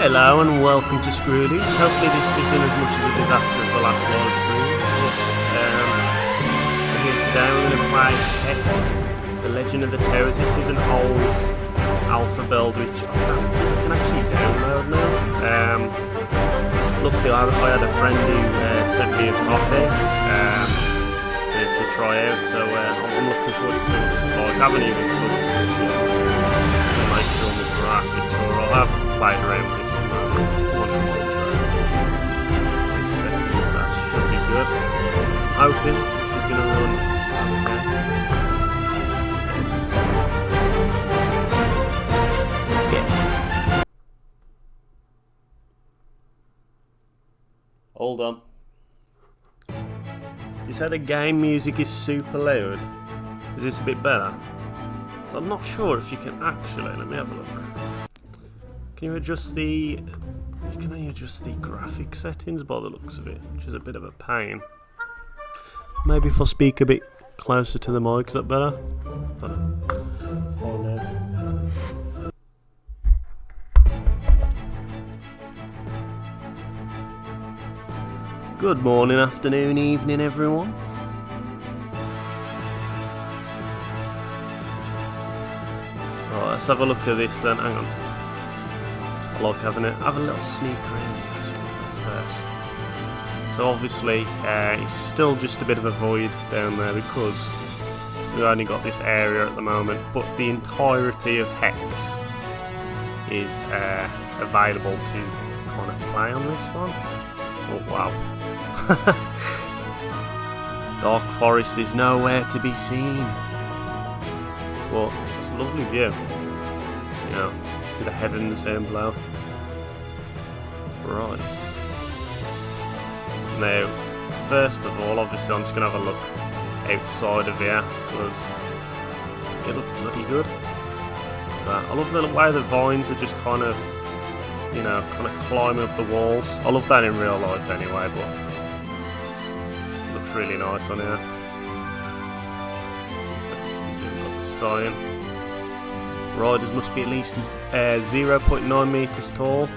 Hello and welcome to Screwed. Hopefully this isn't as much of a disaster as the last live stream. Here today we're going to play Hex, The Legend of the Towers. This is an old alpha build which I can actually download now. Luckily I had a friend who sent me a copy to try out, so I'm looking forward to seeing what it's like. I haven't even looked at the make sure on the graphic tour. I have played around with this one seconds, that should be good. Hoping this is going to run okay. Let's get it. Hold on. You say the game music is super loud. Is this a bit better? I'm not sure if you can actually. Let me have a look. Can you adjust the? You can only adjust the graphic settings by the looks of it, which is a bit of a pain. Maybe if I speak a bit closer to the mic, is that better? Oh no. Good morning, afternoon, evening, everyone. Right, let's have a look at this then. Hang on. I like having it. Have a little sneak around first. So obviously, it's still just a bit of a void down there because we've only got this area at the moment. But the entirety of Hex is available to kind of play on this one. Oh wow. Dark Forest is nowhere to be seen. But it's a lovely view. You know, see the heavens down below. Right. Now, first of all, obviously I'm just going to have a look outside of here because it looks bloody good. I love the way the vines are just kind of, you know, kind of climbing up the walls. I love that in real life anyway, but really nice on here. Got the sign. Riders must be at least 0.9 metres tall.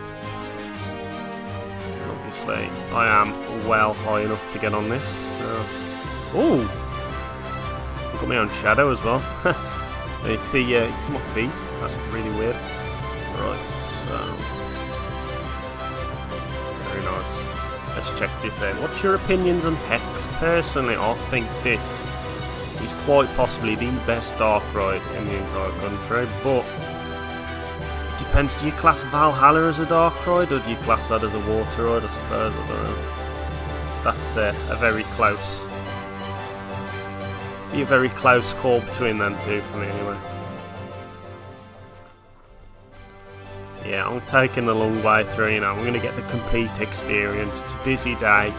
And obviously, I am well high enough to get on this. Oh! I've got my own shadow as well. You can see my feet. That's really weird. Right, so very nice. Let's check this out. What's your opinions on Hex? Personally, I think this is quite possibly the best dark ride in the entire country, but it depends. Do you class Valhalla as a dark ride, or do you class that as a water ride, I suppose? I don't know. That's a very close call between them two for me anyway. Yeah, I'm taking the long way through, you know, I'm going to get the complete experience. It's a busy day.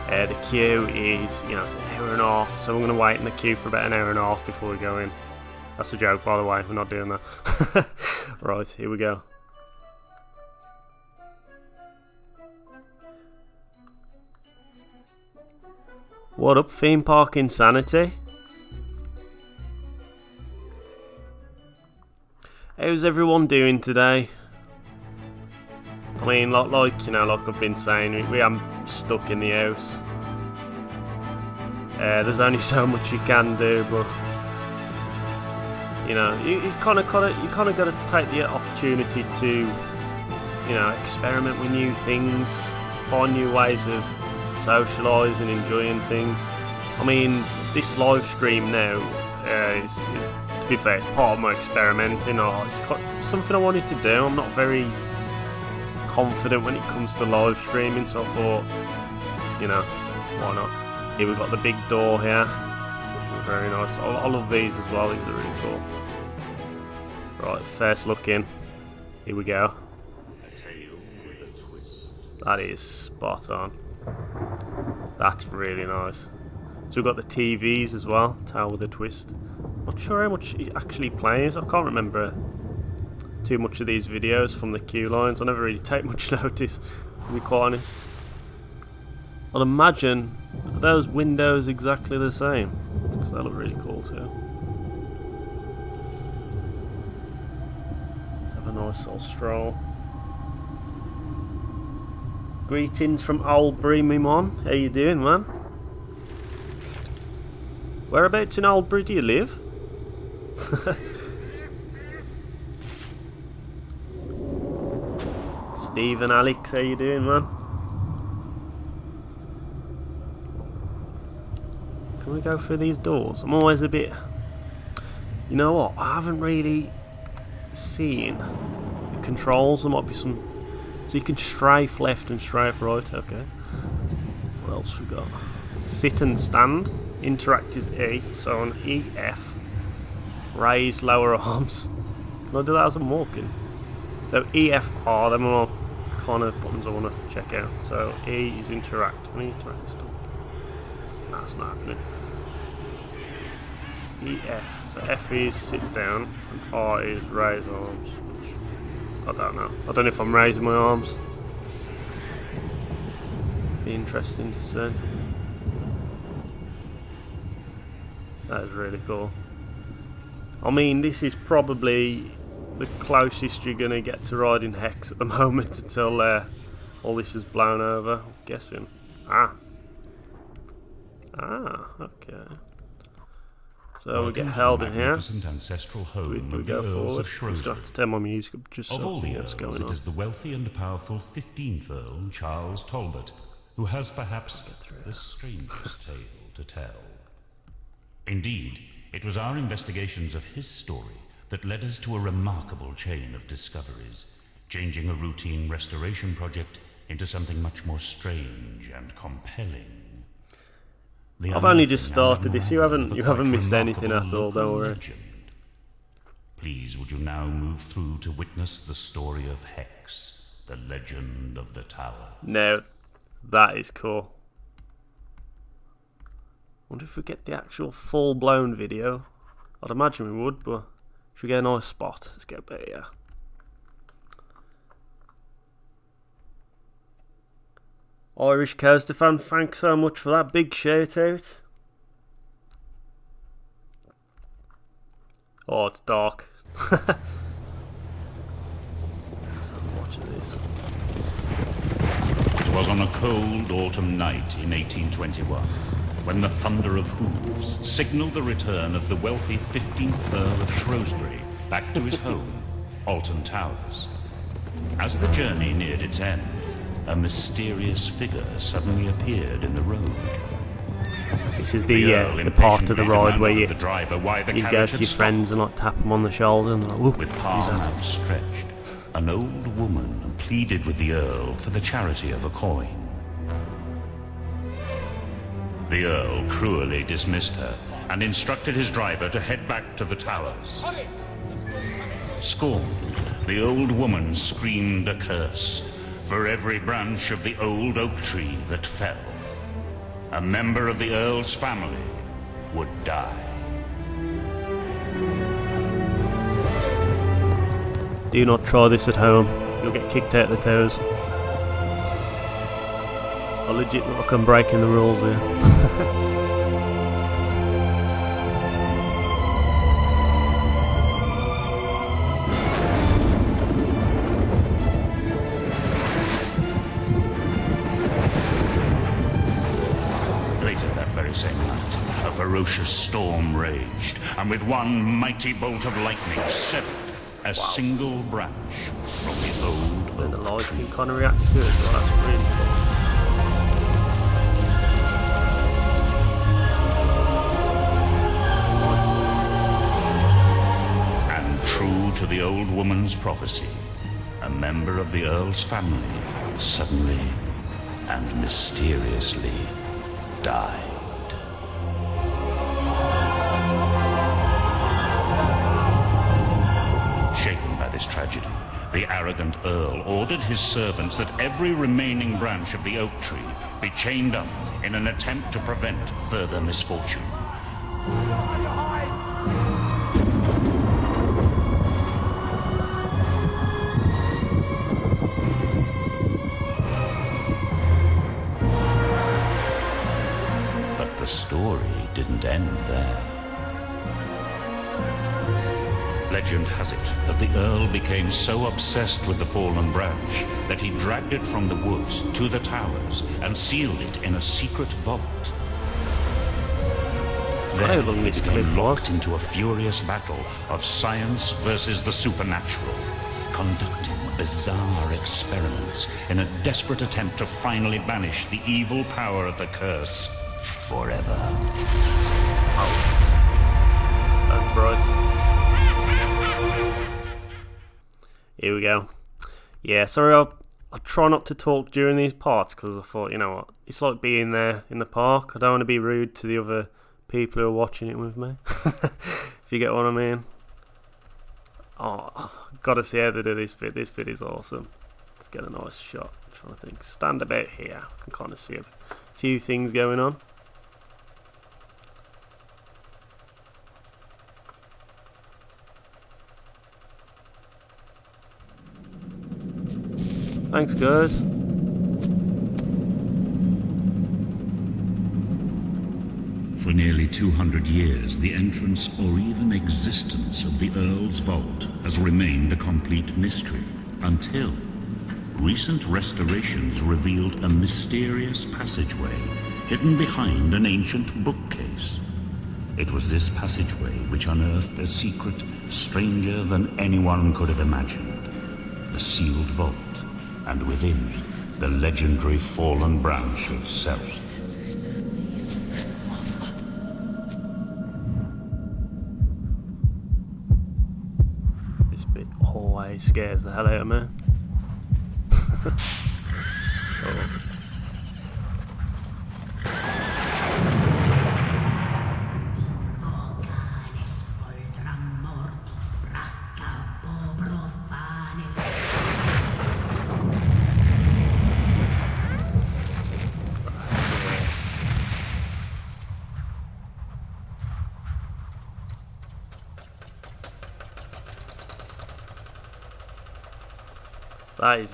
The queue is, you know, it's an hour and a half, so we're going to wait in the queue for about an hour and a half before we go in. That's a joke, by the way, we're not doing that. Right, here we go. What up, Theme Park Insanity? How's everyone doing today? I mean, like you know, like I've been saying, we am stuck in the house. There's only so much you can do, but you know, you kind of got to take the opportunity to, you know, experiment with new things, find new ways of socialising and enjoying things. I mean, this live stream now is to be fair, part of my experimenting. It's something I wanted to do. I'm not very confident when it comes to live streaming, so I thought, you know, why not? Here we've got the big door here, looking very nice. I love these as well, these are really cool. Right, first look in, here we go. That is spot on. That's really nice. So we've got the TVs as well, Tale with a Twist. Not sure how much it actually plays, I can't remember too much of these videos from the queue lines. I never really take much notice, to be quite honest. I'd imagine those windows exactly the same, because they look really cool too. Let's have a nice little stroll. Greetings from Oldbury, me mon. How you doing, man? Whereabouts in Oldbury do you live? Steve and Alex, how you doing, man? Can we go through these doors? I'm always a bit... You know what? I haven't really seen the controls. There might be some... So you can strafe left and strafe right. Okay. What else we got? Sit and stand. Interact is E. So on EF, raise lower arms. Can I do that as I'm walking? So EF R, them are kind of buttons I want to check out. So E is interact. Can I interact stuff? That's not happening. EF. So F is sit down and R is raise arms. Which I don't know. I don't know if I'm raising my arms. Be interesting to see. That is really cool. I mean, this is probably the closest you're going to get to riding Hex at the moment until all this is blown over, I'm guessing. Okay. So we get held in here. Ancestral home We of go the Earls forward. of Shrewsbury. Just to turn my music up just Of so all the what's Earls, going it on. is the wealthy and powerful 15th Earl, Charles Talbot, who has perhaps the strangest tale to tell. Indeed, it was our investigations of his story that led us to a remarkable chain of discoveries, changing a routine restoration project into something much more strange and compelling. I've only just started this. You haven't missed anything at all, don't worry. Legend. Please, would you now move through to witness the story of Hex, the legend of the tower? No, that is cool. Wonder if we get the actual full-blown video. I'd imagine we would, but should we get a nice spot? Let's get a bit here. Irish Coaster fan, thanks so much for that big shout out. Oh, it's dark. So I'm watching this. It was on a cold autumn night in 1821 when the thunder of hooves signalled the return of the wealthy 15th Earl of Shrewsbury back to his home, Alton Towers. As the journey neared its end, a mysterious figure suddenly appeared in the road. This is the part of the ride where you go to your friends and like tap them on the shoulder and like, whoop, with palm outstretched, an old woman pleaded with the Earl for the charity of a coin. The Earl cruelly dismissed her and instructed his driver to head back to the towers. Scorned, the old woman screamed a curse. For every branch of the old oak tree that fell, a member of the Earl's family would die. Do not try this at home. You'll get kicked out of the towers. I legit look like I'm breaking the rules here. Same night, a ferocious storm raged, and with one mighty bolt of lightning severed a single branch from the old The oak lighting tree. kind of reacts to it, so that's really cool. And true to the old woman's prophecy, a member of the Earl's family suddenly and mysteriously died. Shaken by this tragedy, the arrogant Earl ordered his servants that every remaining branch of the oak tree be chained up in an attempt to prevent further misfortune. But the story didn't end there. Legend has it that the Earl became so obsessed with the fallen branch that he dragged it from the woods to the towers and sealed it in a secret vault. There it became locked into a furious battle of science versus the supernatural, conducting bizarre experiments in a desperate attempt to finally banish the evil power of the curse forever. That's Bryce. Here we go. Yeah, sorry, I'll try not to talk during these parts because I thought, you know what, it's like being there in the park. I don't want to be rude to the other people who are watching it with me. If you get what I mean. Oh, gotta see how they do this bit. This bit is awesome. Let's get a nice shot. I'm trying to think. Stand about here. I can kind of see a few things going on. Thanks, guys. For nearly 200 years, the entrance or even existence of the Earl's Vault has remained a complete mystery, until recent restorations revealed a mysterious passageway hidden behind an ancient bookcase. It was this passageway which unearthed a secret stranger than anyone could have imagined. The sealed vault, and within, the legendary fallen branch of Self. This bit always scares the hell out of me. Oh.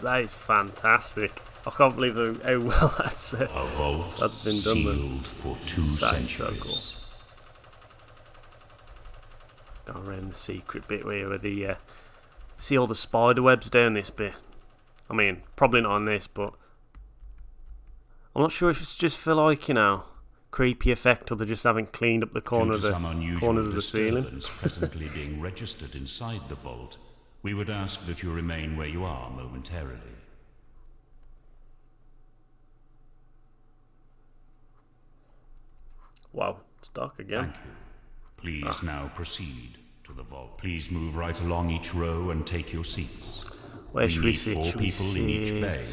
That is fantastic. I can't believe how well that's been done. Sealed for 2 centuries. So cool. Go around the secret bit where the see all the spider webs down this bit. I mean, probably not on this, but I'm not sure if it's just for, like, you know, creepy effect, or they just haven't cleaned up the corners of the ceiling. Presently being registered inside the vault, we would ask that you remain where you are momentarily. Wow, it's dark again. Thank you. Please now proceed to the vault. Please move right along each row and take your seats. Where should we sit? 4 people in each bay.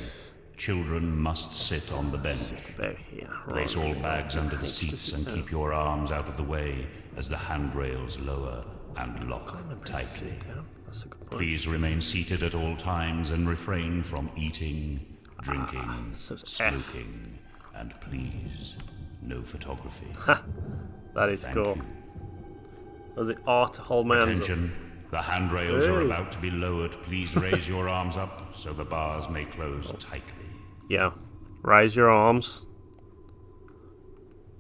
Children must sit on the bench. About here. Place all bags under the seats and keep your arms out of the way as the handrails lower and lock tightly. Please remain seated at all times and refrain from eating, drinking, smoking, and please, no photography. That is cool. Was it art to hold my hands up? Attention, the handrails are about to be lowered. Please raise your arms up so the bars may close tightly. Yeah, raise your arms.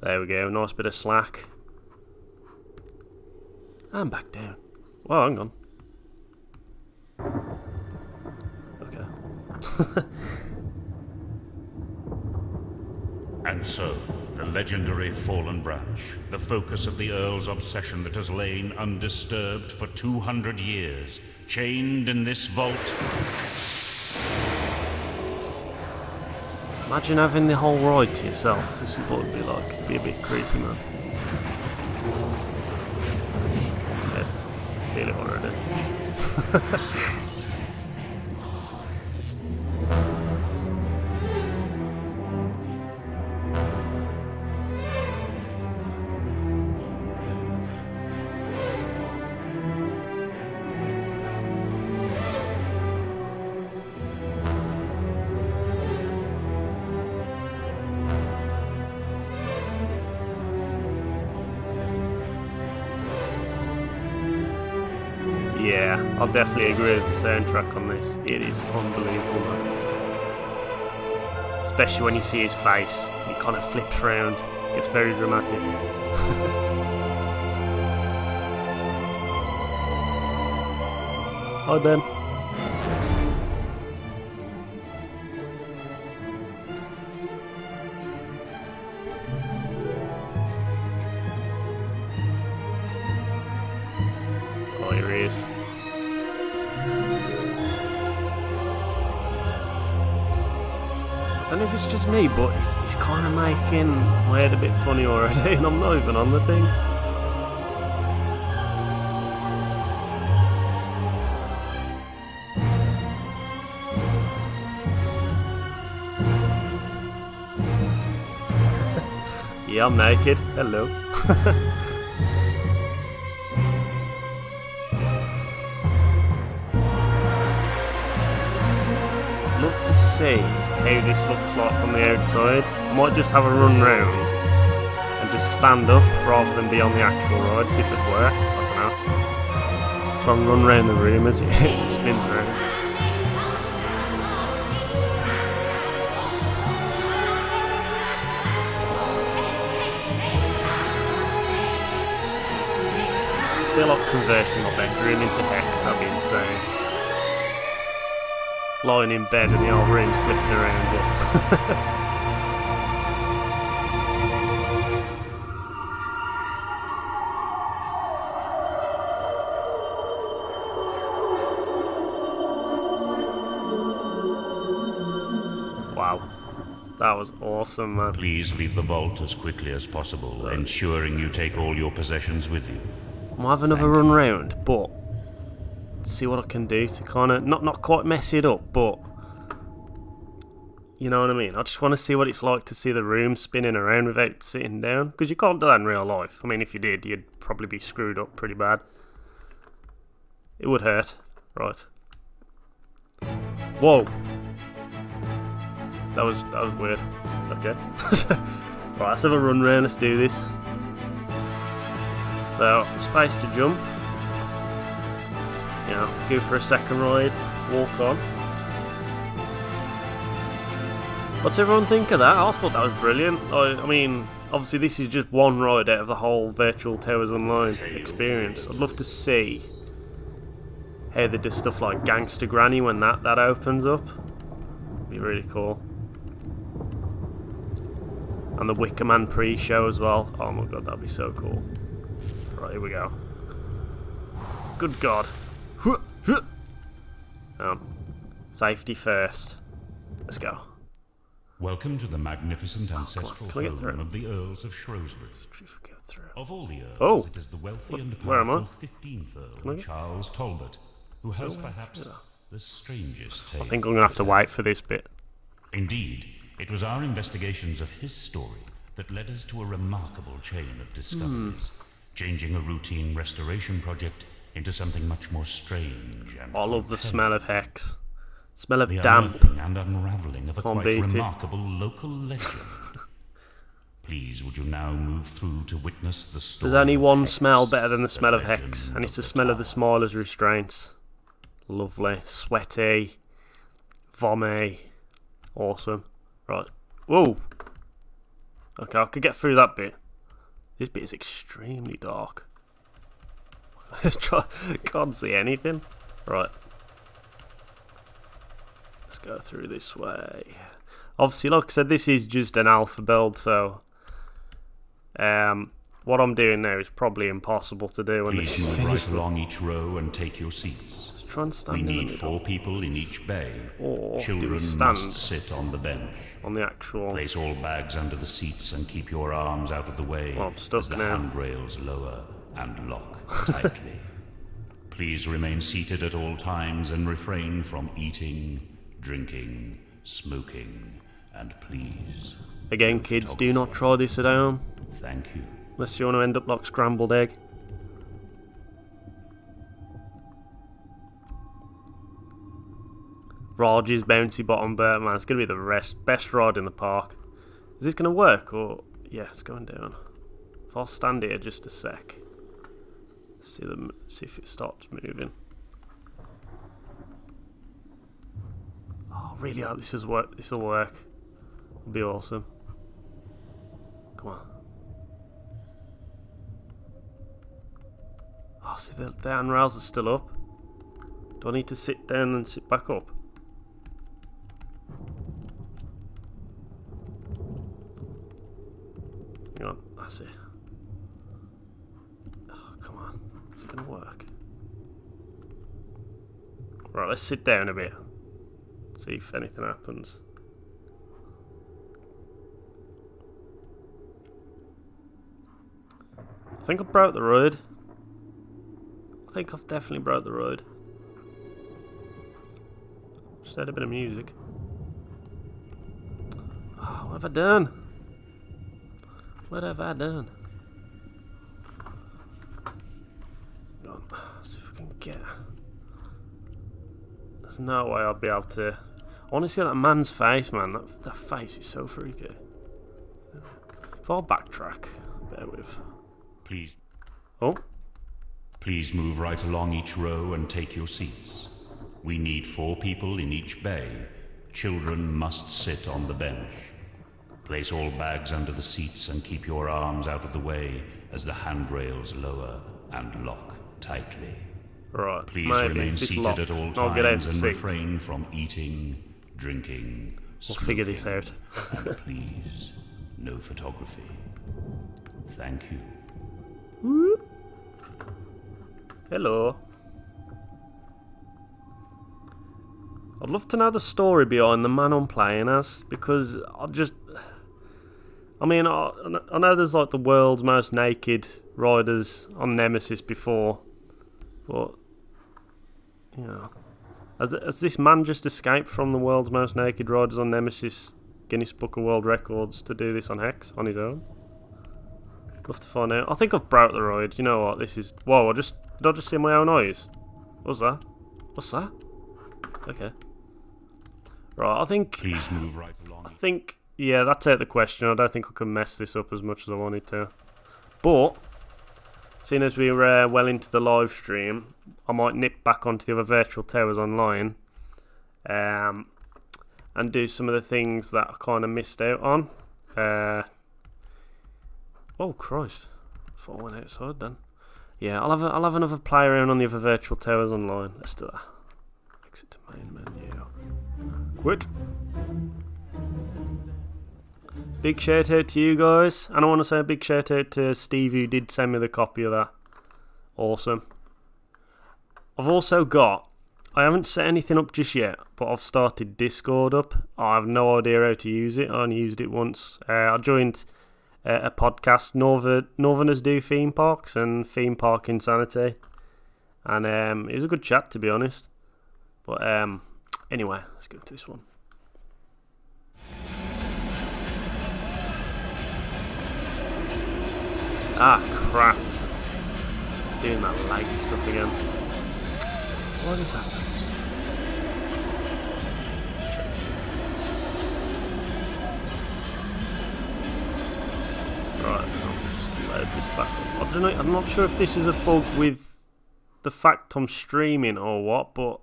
There we go, nice bit of slack. And back down. Well, hang on. Okay. And so, the legendary Fallen Branch, the focus of the Earl's obsession that has lain undisturbed for 200 years, chained in this vault. Imagine having the whole ride to yourself. This is what it'd be like. It'd be a bit creepy, man. Yeah, feel it already. Yeah, I'll definitely agree with the soundtrack on this. It is unbelievable, man. Especially when you see his face. He kind of flips around. It's very dramatic. Hi, Ben. Oh, here he is. I don't know if it's just me, but he's kind of making my head a bit funny already, and I'm not even on the thing. Yeah, I'm naked. Hello. Love to see how this looks like from the outside. I might just have a run round and just stand up rather than be on the actual ride, see if it works. I don't know. Try and run around the room as it spins around. I feel like converting my bedroom into Hex, that'd be insane. Lying in bed and the old room's flipping around it. Wow, that was awesome, man. Please leave the vault as quickly as possible, ensuring you take all your possessions with you. I'll have another run round, but see what I can do to kind of not quite mess it up, but you know what I mean. I just want to see what it's like to see the room spinning around without sitting down, because you can't do that in real life. I mean, if you did, you'd probably be screwed up pretty bad. It would hurt, right? Whoa, that was weird. Okay, right, let's have a run round. Let's do this. So, space to jump. You know, go for a second ride, walk on. What's everyone think of that? I thought that was brilliant. I mean, obviously this is just one ride out of the whole Virtual Towers Online experience. I'd love to see how they do stuff like Gangster Granny when that opens up. It'd be really cool. And the Wicker Man pre-show as well. Oh my god, that'd be so cool. Right, here we go. Good God. Safety first. Let's go. Welcome to the magnificent ancestral Can we get home through? of the Earls of Shrewsbury. Of all the Earls, it is the wealthy and where am I? powerful 15th Earl, Charles Talbot, who has perhaps the strangest tale. I think I'm going to have to wait for this bit. Indeed, it was our investigations of his story that led us to a remarkable chain of discoveries, changing a routine restoration project into something much more strange and I love the smell of Hex. Smell of the damp. unearthing and unraveling of a Can't quite beat it. remarkable local legend. Please, would you now move through to witness the story? There's only of one Hex, smell better than the the smell of legend Hex, and it's the of smell of the tower. Smiler's restraints. Lovely. Sweaty. Vommy. Awesome. Right. Whoa! Okay, I could get through that bit. This bit is extremely dark. Can't see anything. Right. Let's go through this way. Obviously, like I said, this is just an alpha build, so what I'm doing now is probably impossible to do when this Please is move finished. right along each row and take your seats. Let's try and stand We in the need middle 4 people in each bay. Or do we Children stand? must sit on the bench. On the actual. Place all bags under the seats and keep your arms out of the way Well, I'm stuck as the now. handrails lower and lock tightly. Please remain seated at all times and refrain from eating, drinking, smoking, and please. Again, kids, do not try this at home. Thank you. Unless you want to end up like scrambled egg. Raj's Bouncy Bottom Burt, man. It's going to be the best ride in the park. Is this going to work? Or yeah, it's going down. If I'll stand here just a sec. See if it stops moving. Oh, I really hope this will work. This will work. It'll be awesome. Come on. Oh, see, the handrails are still up. Do I need to sit down and sit back up? Hang on, that's it. Oh, come on. Is it going to work? Right, let's sit down a bit. See if anything happens. I think I broke the road. I think I've definitely broke the road. Just had a bit of music. Oh, what have I done? What have I done? Go on, see if we can get. There's no way I'll be able to. I want to see that man's face, man. That face is so freaky. If I'll backtrack, bear with. Please. Oh. Please move right along each row and take your seats. We need 4 people in each bay. Children must sit on the bench. Place all bags under the seats and keep your arms out of the way as the handrails lower and lock tightly. Right. Please maybe remain seated locked, at all I'll get out times and six. refrain from eating, drinking, We'll figure this smoking, out. and please, no photography. Thank you. Whoop. Hello. I'd love to know the story behind the man I'm playing as, because I know there's like the world's most naked riders on Nemesis before, but you know, has this man just escaped from the world's most naked riders on Nemesis Guinness Book of World Records to do this on Hex on his own? Love to find out. I think I've broke the ride. You know what? This is. Whoa! Did I just see my own eyes? What's that? What's that? Okay. Right. I think. Please move right along. I think. Yeah, that's out of the question. I don't think I can mess this up as much as I wanted to. But seeing as we're well into the live stream, I might nip back onto the other virtual towers online, and do some of the things that I kind of missed out on. Oh Christ! I thought I went outside then. Yeah, I'll have another play around on the other virtual towers online. Let's do that. Exit to main menu. Quit. Big shout out to you guys, and I want to say a big shout out to Steve who did send me the copy of that. Awesome. I've also got. I haven't set anything up just yet, but I've started Discord up. I have no idea how to use it. I only used it once. I joined a podcast, Northerners Do Theme Parks and Theme Park Insanity, and it was a good chat, to be honest. But anyway, let's go to this one. Ah, crap. It's doing that lag stuff again. What is happening? Right, I'll just load this back up. I don't know, I'm not sure if this is a bug with the fact I'm streaming or what, but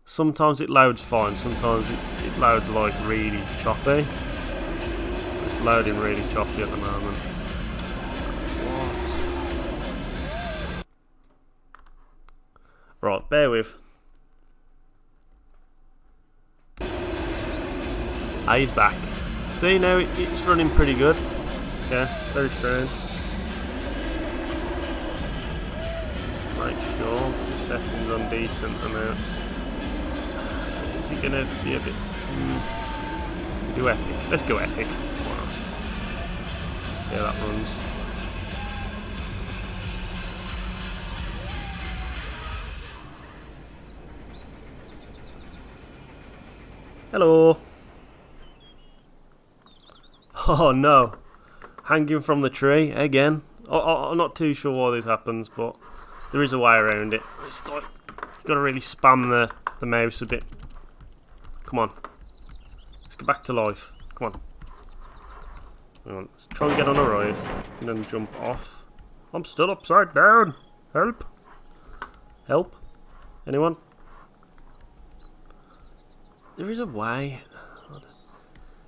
sometimes it loads fine, sometimes it loads like really choppy. It's loading really choppy at the moment. What? Right, bear with. He's back. See, now it's running pretty good. Yeah, very strange. Make sure the settings on decent amounts. Is it gonna be a bit? Do epic. Let's go epic. Wow. See how that runs. Hello. Oh no. Hanging from the tree again. I'm not too sure why this happens, but there is a way around it. It's like you've got to really spam the mouse a bit. Come on. Let's get back to life. Come on. Hang on. Let's try and get on a ride and then jump off. I'm still upside down. Help. Help. Anyone? There is a way.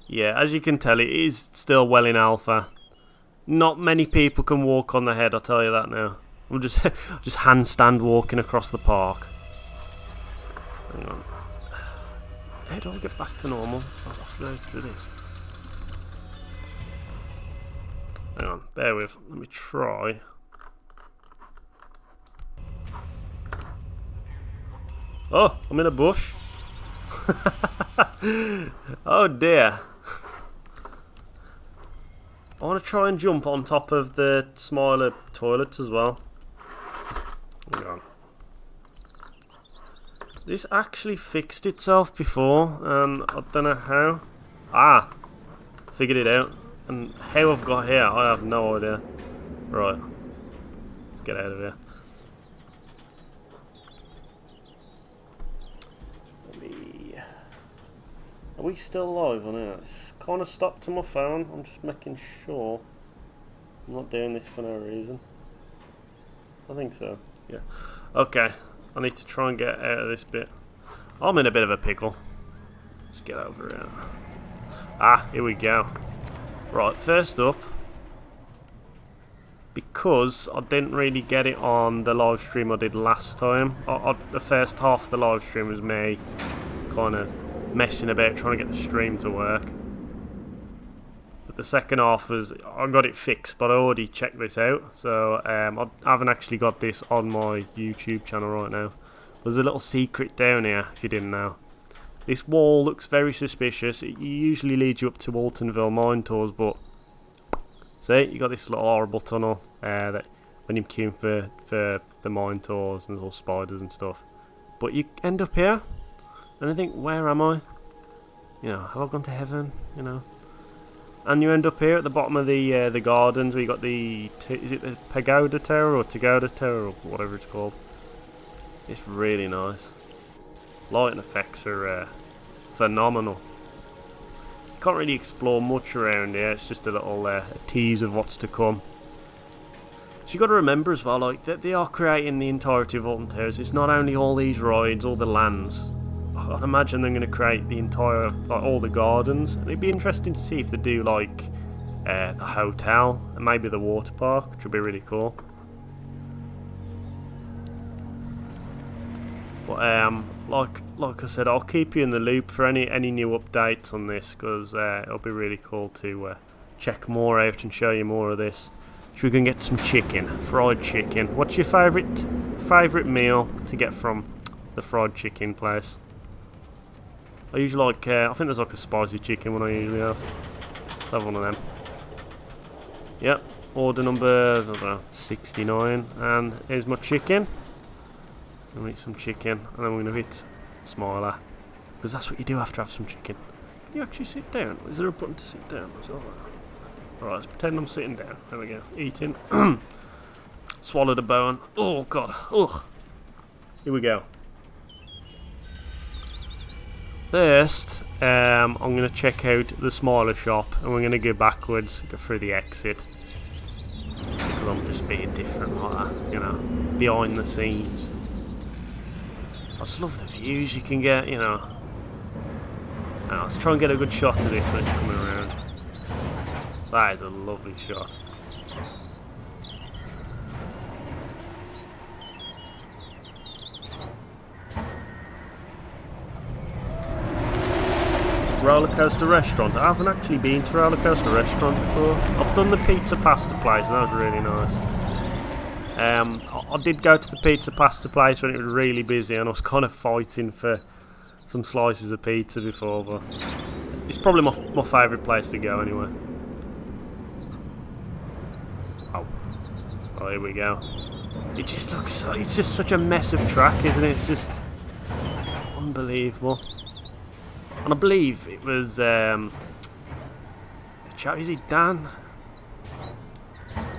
Yeah, as you can tell, it is still well in alpha. Not many people can walk on the head, I'll tell you that now. I'm just handstand walking across the park. Hang on. How do I get back to normal? I've offloaded to do this. Hang on, bear with. Let me try. Oh, I'm in a bush. Oh dear. I want to try and jump on top of the Smiler toilets as well. Hang on. This actually fixed itself before, and I don't know how. Ah! Figured it out. And how I've got here, I have no idea. Right. Let's get out of here. Are we still live on here? It's kind of stopped to my phone. I'm just making sure I'm not doing this for no reason. I think so. Yeah. Okay. I need to try and get out of this bit. I'm in a bit of a pickle. Let's get over here. Ah, here we go. Right, first up, because I didn't really get it on the live stream I did last time. The first half of the live stream was me kind of messing about trying to get the stream to work. But the second half was, I got it fixed, but I already checked this out. So I haven't actually got this on my YouTube channel right now. There's a little secret down here, if you didn't know. This wall looks very suspicious. It usually leads you up to Altonville mine tours, but see, you got this little horrible tunnel that when you're queuing for the mine tours and there's all spiders and stuff. But you end up here. And I think, where am I? You know, have I gone to heaven? You know, and you end up here at the bottom of the gardens where you got the is it the Pagoda Tower or Tagoda Tower or whatever it's called. It's really nice. Lighting effects are phenomenal. You can't really explore much around here. It's just a little a tease of what's to come. So you got to remember as well, like that they are creating the entirety of Alton Towers. It's not only all these rides, all the lands. I'd imagine they're going to create the entire, like all the gardens. And it'd be interesting to see if they do like the hotel and maybe the water park, which would be really cool. But like I said, I'll keep you in the loop for any new updates on this, because it'll be really cool to check more out and show you more of this. So we can get some chicken, fried chicken. What's your favourite meal to get from the fried chicken place? I usually like, I think there's like a spicy chicken one I usually have. Let's have one of them. Yep, order number, I don't know, 69. And here's my chicken. I'm going to eat some chicken, and then we're going to hit Smiler. Because that's what you do after have some chicken. Can you actually sit down? Is there a button to sit down? Alright, let's pretend I'm sitting down. There we go. Eating. Swallowed a bone. Oh, God. Ugh. Here we go. First, I'm going to check out the Smiler shop, and we're going to go backwards, go through the exit. Because I'm just being different like that, you know, behind the scenes. I just love the views you can get, you know. Now, let's try and get a good shot of this when it's coming around. That is a lovely shot. Roller Coaster Restaurant. I haven't actually been to Roller Coaster Restaurant before. I've done the pizza pasta place, and that was really nice. I did go to the pizza pasta place when it was really busy, and I was kind of fighting for some slices of pizza before, but it's probably my favourite place to go anyway. Oh, here we go. It just looks so, it's just such a mess of track, isn't it? It's just unbelievable. And I believe it was, is it Dan?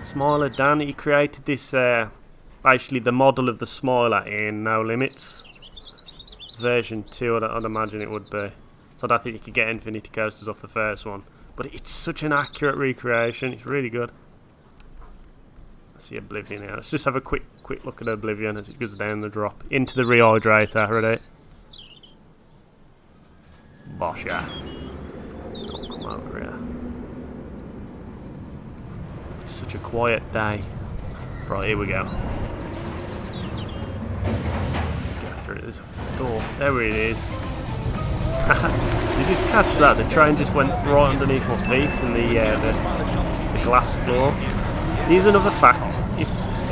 Smiler Dan, he created this, basically the model of the Smiler in No Limits. Version 2, I'd imagine it would be. So I don't think you could get Infinity Coasters off the first one. But it's such an accurate recreation, it's really good. I see Oblivion now. Let's just have a quick look at Oblivion as it goes down the drop. Into the rehydrator, ready? Bosha. Oh, come over here. It's such a quiet day. Right, here we go. Go through. There's a door. There it is. You just catch that? The train just went right underneath my feet in the glass floor. Here's another fact.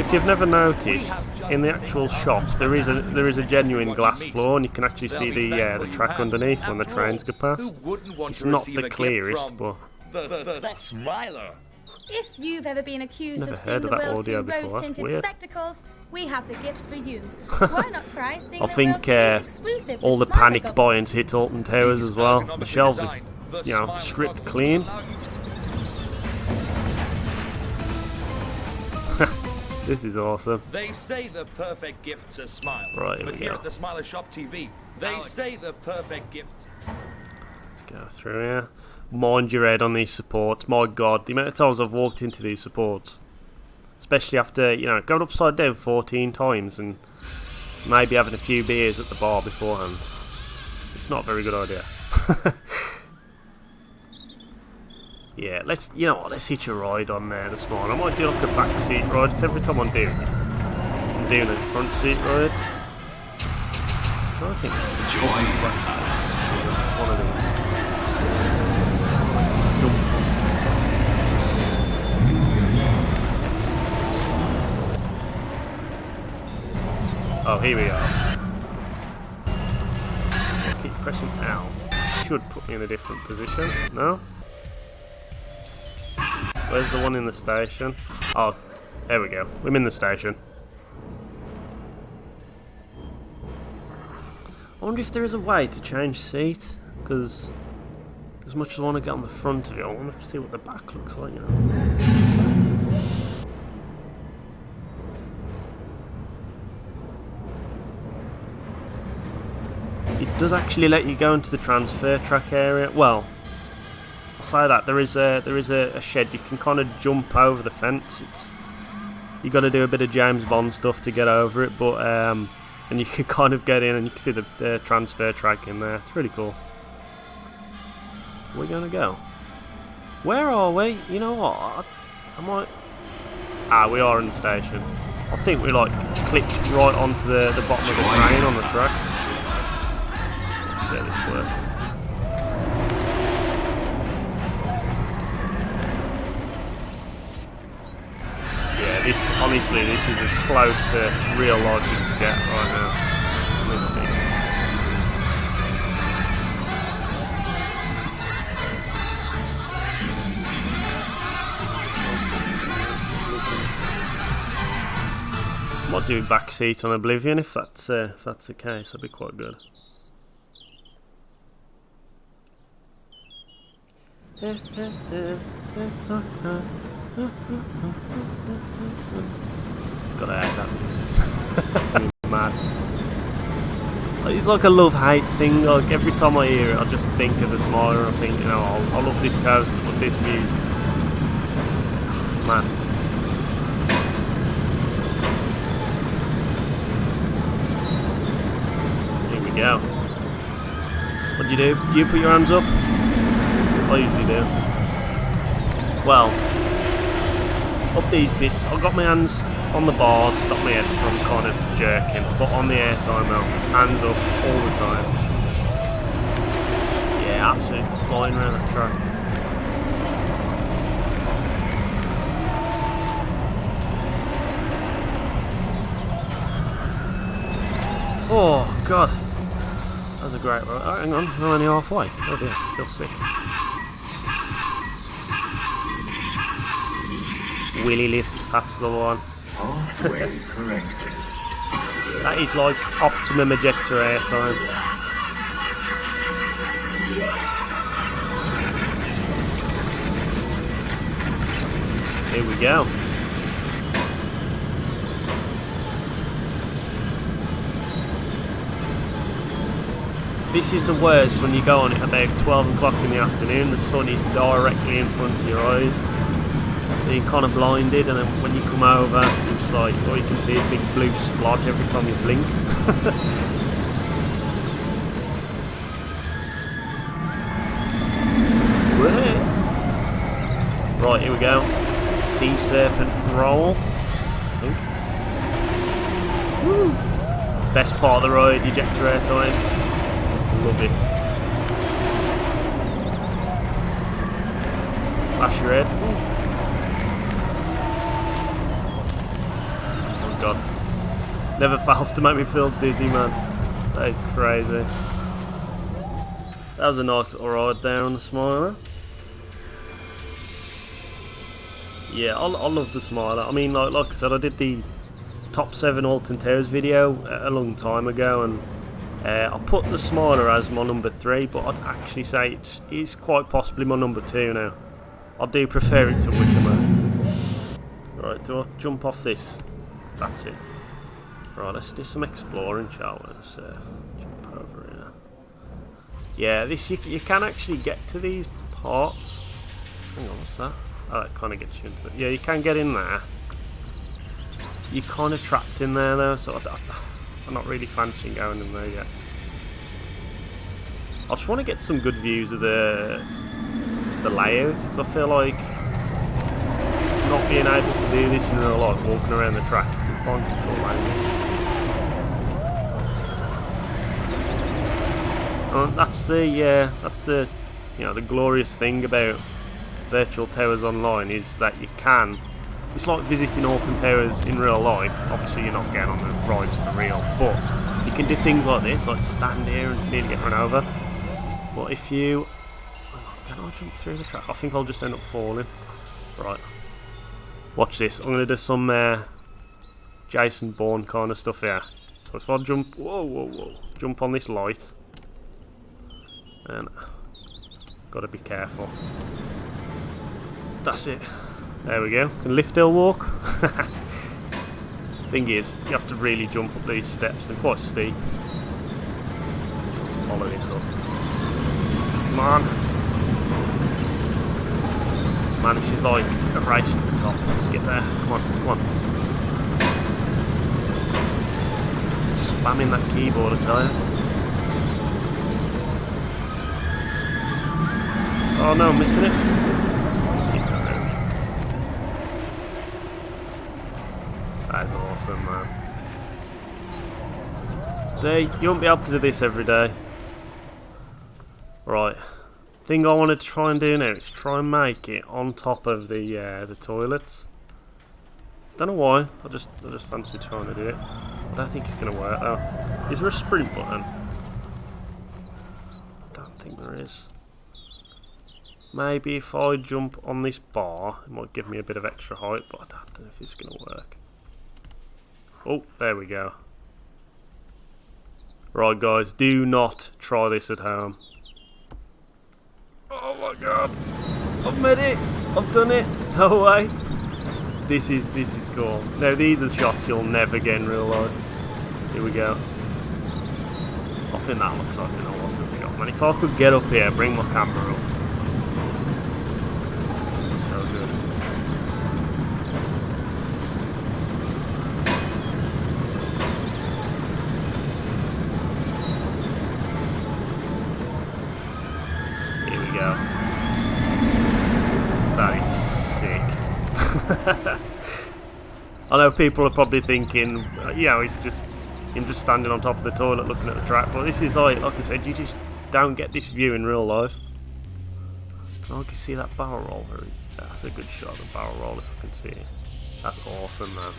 If you've never noticed, in the actual shop there is a genuine glass floor, and you can actually see the track underneath when the trains go past. It's not the clearest, but the Smiler. If you've ever been accused Never of heard seeing of the that world audio through before. rose-tinted Weird. spectacles, we have the gift for you. Why not try seeing I the think world through these exclusive all the Smiler panic goggles? buying's hit Alton Towers as well. The shelves are, stripped clean. This is awesome. They say the perfect gift's a smile. Right, here but we here go. at the Smiler Shop TV, they say the perfect gift. Let's go through here. Mind your head on these supports. My God, the amount of times I've walked into these supports, especially after going upside down 14 times and maybe having a few beers at the bar beforehand. It's not a very good idea. Yeah, let's hitch a ride on there this morning. I might do like a back seat ride, 'cause every time I'm doing a front seat ride. I think one of these. Jump. Oh, here we are. Keep pressing L. Should put me in a different position. No? Where's the one in the station? Oh, there we go. I'm in the station. I wonder if there is a way to change seat, because as much as I want to get on the front of it, I want to see what the back looks like, It does actually let you go into the transfer track area. Well, I'll say that there is a shed. You can kind of jump over the fence. You got to do a bit of James Bond stuff to get over it, but and you can kind of get in and you can see the transfer track in there. It's really cool. Where are we gonna go? Where are we? You know what? We are in the station. I think we clicked right onto the bottom of the train on the track. Let's see how this works. Honestly, this is as close to real life as you can get right now. This thing. Might do back seat on Oblivion if that's the case. That'd be quite good. Gotta hate that. Mad. It's like a love-hate thing. Like every time I hear it, I just think of the Smiler. I think, I love this coaster, but this music, man. Here we go. What do you do? Do you put your hands up? I usually do. Well, up these bits, I've got my hands on the bars, stop my head from kind of jerking, but on the airtime now, hands up all the time. Yeah, absolutely flying around that track. Oh God, that was a great ride. Oh, hang on, I'm only halfway. Oh dear, I feel sick. Willy lift, that's the one. Halfway corrected. That is like optimum ejector airtime. Here we go. This is the worst when you go on it about 12 o'clock in the afternoon. The sun is directly in front of your eyes. So you're kind of blinded, and then when you come over, it's like all you can see is a big blue splodge every time you blink. Right, here we go. Sea Serpent roll, I think. Woo! Best part of the ride, ejector air time. Love it. Flash your head. Oh god. Never fails to make me feel dizzy, man. That is crazy. That was a nice little ride there on the Smiler. Yeah, I love the Smiler. I mean, like I said, I did the top 7 Alton Towers video a long time ago, and I put the Smiler as my number 3, but I'd actually say it's quite possibly my number 2 now. I do prefer it to Wickerman. Right, do I jump off this? That's it. Right, let's do some exploring, shall we? Let's jump over here. Yeah, this you can actually get to these parts. Hang on, what's that? Oh, that kind of gets you into it. Yeah, you can get in there. You're kind of trapped in there though, so I'm not really fancying going in there yet. I just want to get some good views of the layout, because I feel like not being able to do this in real life, walking around the track, you can find it cool layout. That's the the glorious thing about Virtual Towers Online, is that you can. It's like visiting Alton Towers in real life. Obviously, you're not getting on the rides for real, but you can do things like this, like stand here and nearly get run over. But if you, can I jump through the track? I think I'll just end up falling. Right. Watch this. I'm gonna do some Jason Bourne kind of stuff here. So if I jump, whoa, jump on this light. And gotta be careful. That's it. There we go. Can lift hill walk. Thing is, you have to really jump up these steps. They're quite steep. Follow this up. Come on. Man, this is like a race to the top. Let's get there. Come on, come on. Spamming that keyboard, I tell you. Oh no, I'm missing it. That's awesome, man. See, you won't be able to do this every day. Right. Thing I wanted to try and do now is try and make it on top of the toilets. Don't know why. I just fancy trying to do it. I don't think it's gonna work though. Is there a sprint button? I don't think there is. Maybe if I jump on this bar, it might give me a bit of extra height, but I don't know if it's going to work. Oh, there we go. Right, guys, do not try this at home. Oh my god! I've made it! I've done it! No way! This is cool. Now, these are shots you'll never get in real life. Here we go. I think that looks like an awesome shot, man. If I could get up here, bring my camera up. So good. Here we go. That is sick. I know people are probably thinking, it's just him just standing on top of the toilet looking at the track, but this is like I said, you just don't get this view in real life. I can see that barrel roll. That's a good shot of the barrel roll if I can see it. That's awesome, man.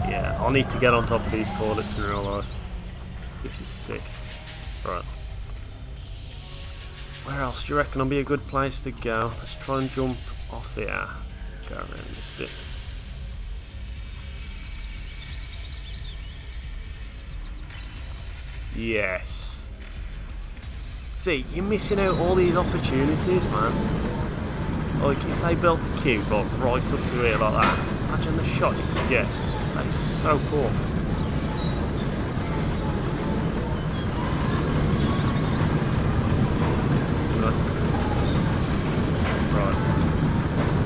Yeah, I'll need to get on top of these toilets in real life. This is sick. Right. Where else do you reckon will be a good place to go? Let's try and jump off here. Go around this bit. Yes. See, you're missing out all these opportunities, man. Like, if they built the cube right up to here like that, imagine the shot you could get. That is so cool. This is nuts. Right.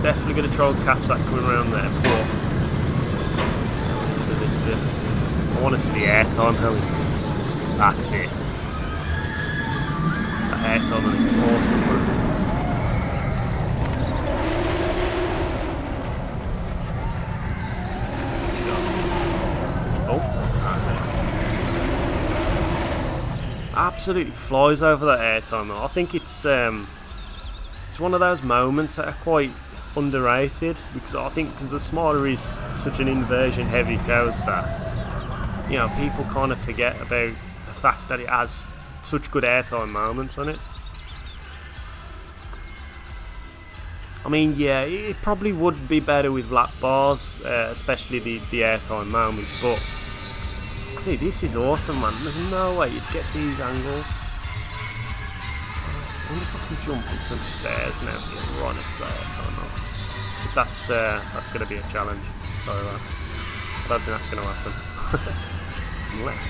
Definitely going to try and catch that coming around there, but this bit. I want to see the airtime, Helen. That's it. Airtime on this awesome, man. absolutely flies over that airtime though. I think it's one of those moments that are quite underrated, because I think because the Smiler is such an inversion heavy coaster, you know, people kind of forget about the fact that it has such good airtime moments on it. I mean, yeah, it probably would be better with lap bars, especially the airtime moments, but see, this is awesome, man. There's no way you'd get these angles. I wonder if I can jump into the stairs now and get right next to that airtime now. But that's going to be a challenge. So, I don't think that's going to happen. Left.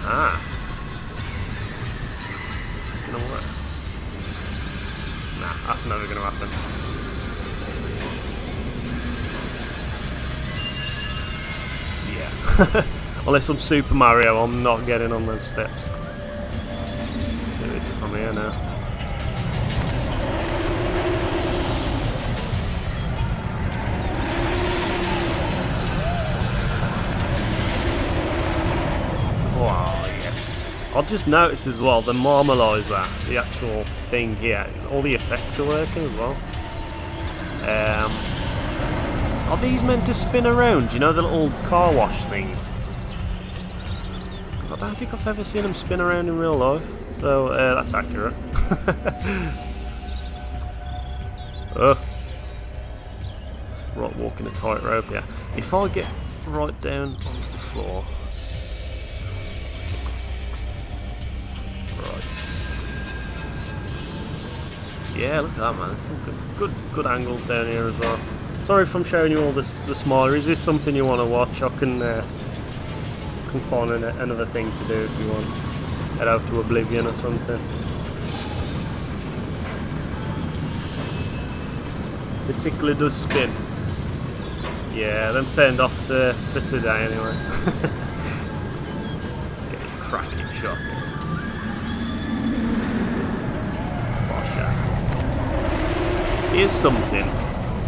Ah. It's going to work. Nah, that's never going to happen. Yeah. Unless I'm Super Mario, I'm not getting on those steps. Do this from here now. Wow, yes. I've just noticed as well, the Marmalizer, the actual thing here, all the effects are working as well. Are these meant to spin around? You know, the little car wash things? I don't think I've ever seen them spin around in real life, so that's accurate. Right, walking a tightrope, yeah. If I get right down onto the floor. Right. Yeah, look at that, man. There's some good angles down here as well. Sorry if I'm showing you all the Smiler. Is this something you want to watch? I can find another thing to do if you want. Head over to Oblivion or something. The tickler does spin. Yeah, them turned off for today anyway. Get this cracking shot in. Here's something.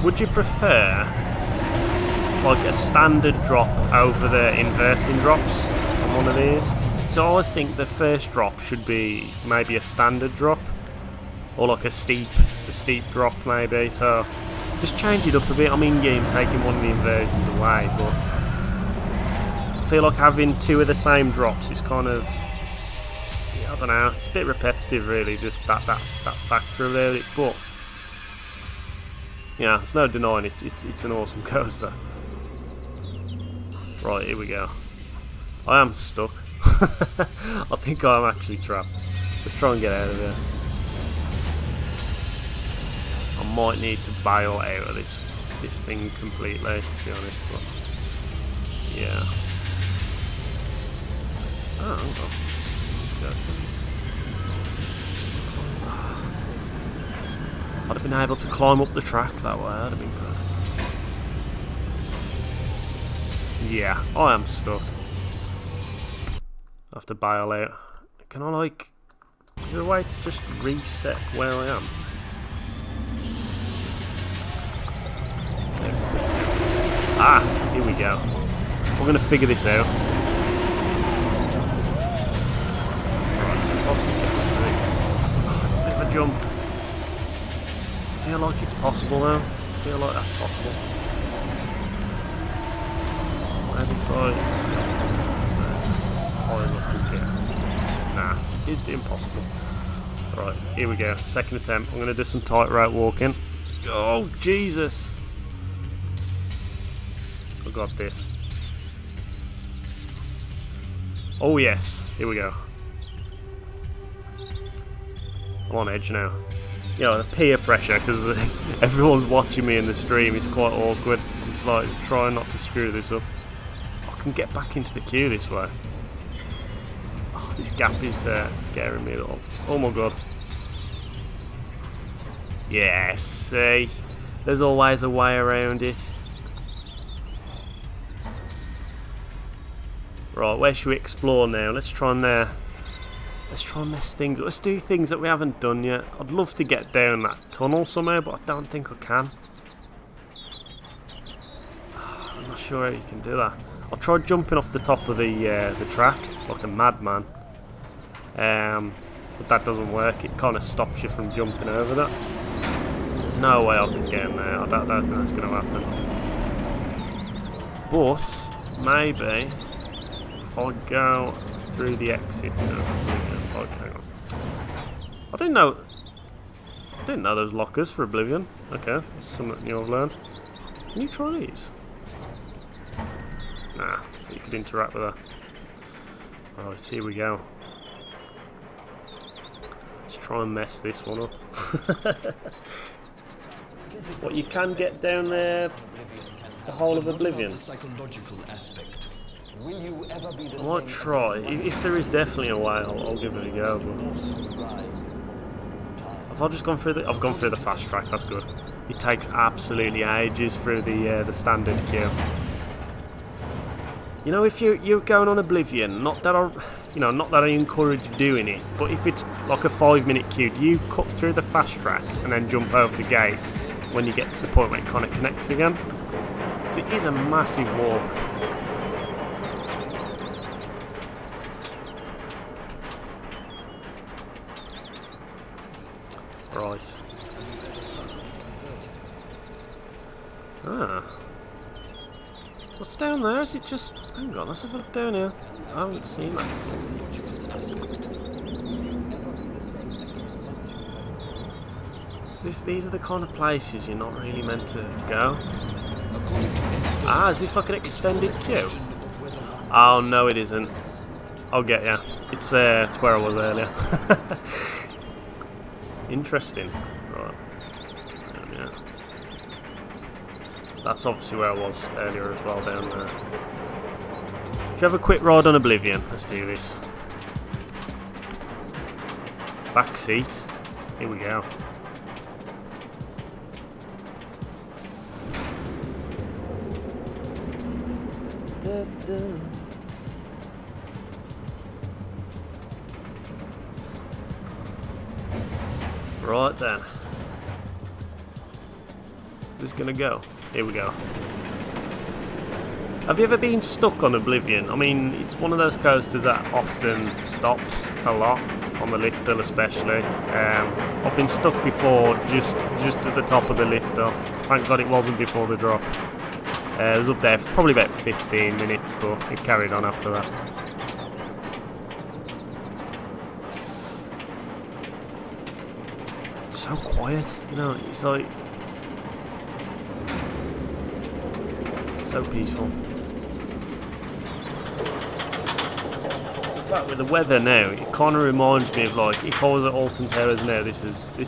Would you prefer like a standard drop over the inverting drops on one of these? So I always think the first drop should be maybe a standard drop, or like a steep drop maybe. So just change it up a bit. I mean, yeah, I'm taking one of the inversions away, but I feel like having two of the same drops is kind of, yeah, I don't know, it's a bit repetitive really, just that factor of it, but yeah, there's no denying it. It's an awesome coaster. Right, here we go. I am stuck. I think I'm actually trapped. Let's try and get out of here. I might need to bail out of this thing completely, to be honest. But yeah. Oh, I'd have been able to climb up the track that way, that'd have been good. Yeah, I am stuck. I have to bail out. Can I, like... Is there a way to just reset where I am? Ah, here we go. We're going to figure this out. Right, so if I can get into this. Oh, it's a bit of a jump. I feel like it's possible though. I feel like that's possible. Maybe if nah, it's impossible. Right, here we go. Second attempt. I'm going to do some tightrope walking. Oh, Jesus. I got this. Oh, yes. Here we go. I'm on edge now. You know, the peer pressure, because everyone's watching me in the stream, is quite awkward. It's like trying not to screw this up. I can get back into the queue this way. Oh, this gap is scaring me a little. Oh my god. Yes, see? There's always a way around it. Right, where should we explore now? Let's try and mess things up. Let's do things that we haven't done yet. I'd love to get down that tunnel somehow, but I don't think I can. I'm not sure how you can do that. I've tried jumping off the top of the track like a madman, but that doesn't work. It kind of stops you from jumping over that. There's no way I can get in there. I don't think that's going to happen. But maybe if I go through the exit. Like, hang on. I didn't know there's lockers for Oblivion. Okay, that's something new I've learned. Can you try these? Nah, so you could interact with that. Alright, here we go. Let's try and mess this one up. What, you can get down there the whole of Oblivion? I might try. If there is definitely a way, I'll give it a go. But have I just gone through the... I've gone through the fast track, that's good. It takes absolutely ages through the standard queue. You know, if you're going on Oblivion, not that I encourage doing it, but if it's like a 5-minute queue, do you cut through the fast track and then jump over the gate when you get to the point where it kind of connects again? Because it is a massive walk. Right. Ah. What's down there? Is it just... Hang on, let's have a look down here. I haven't seen that. So these are the kind of places you're not really meant to go. Ah, is this like an extended queue? Oh, no it isn't. I'll get ya. It's where I was earlier. Interesting. Right. Yeah. That's obviously where I was earlier as well, down there. Should we have a quick ride on Oblivion? Let's do this. Back seat. Here we go. Right then. This is gonna go. Here we go. Have you ever been stuck on Oblivion? I mean, it's one of those coasters that often stops a lot, on the lift hill especially. I've been stuck before, just at the top of the lift hill. Thank God it wasn't before the drop. It was up there for probably about 15 minutes, but it carried on after that. So quiet, you know, it's like... so peaceful. In fact, with the weather now, it kind of reminds me of, like, if I was at Alton Towers now, this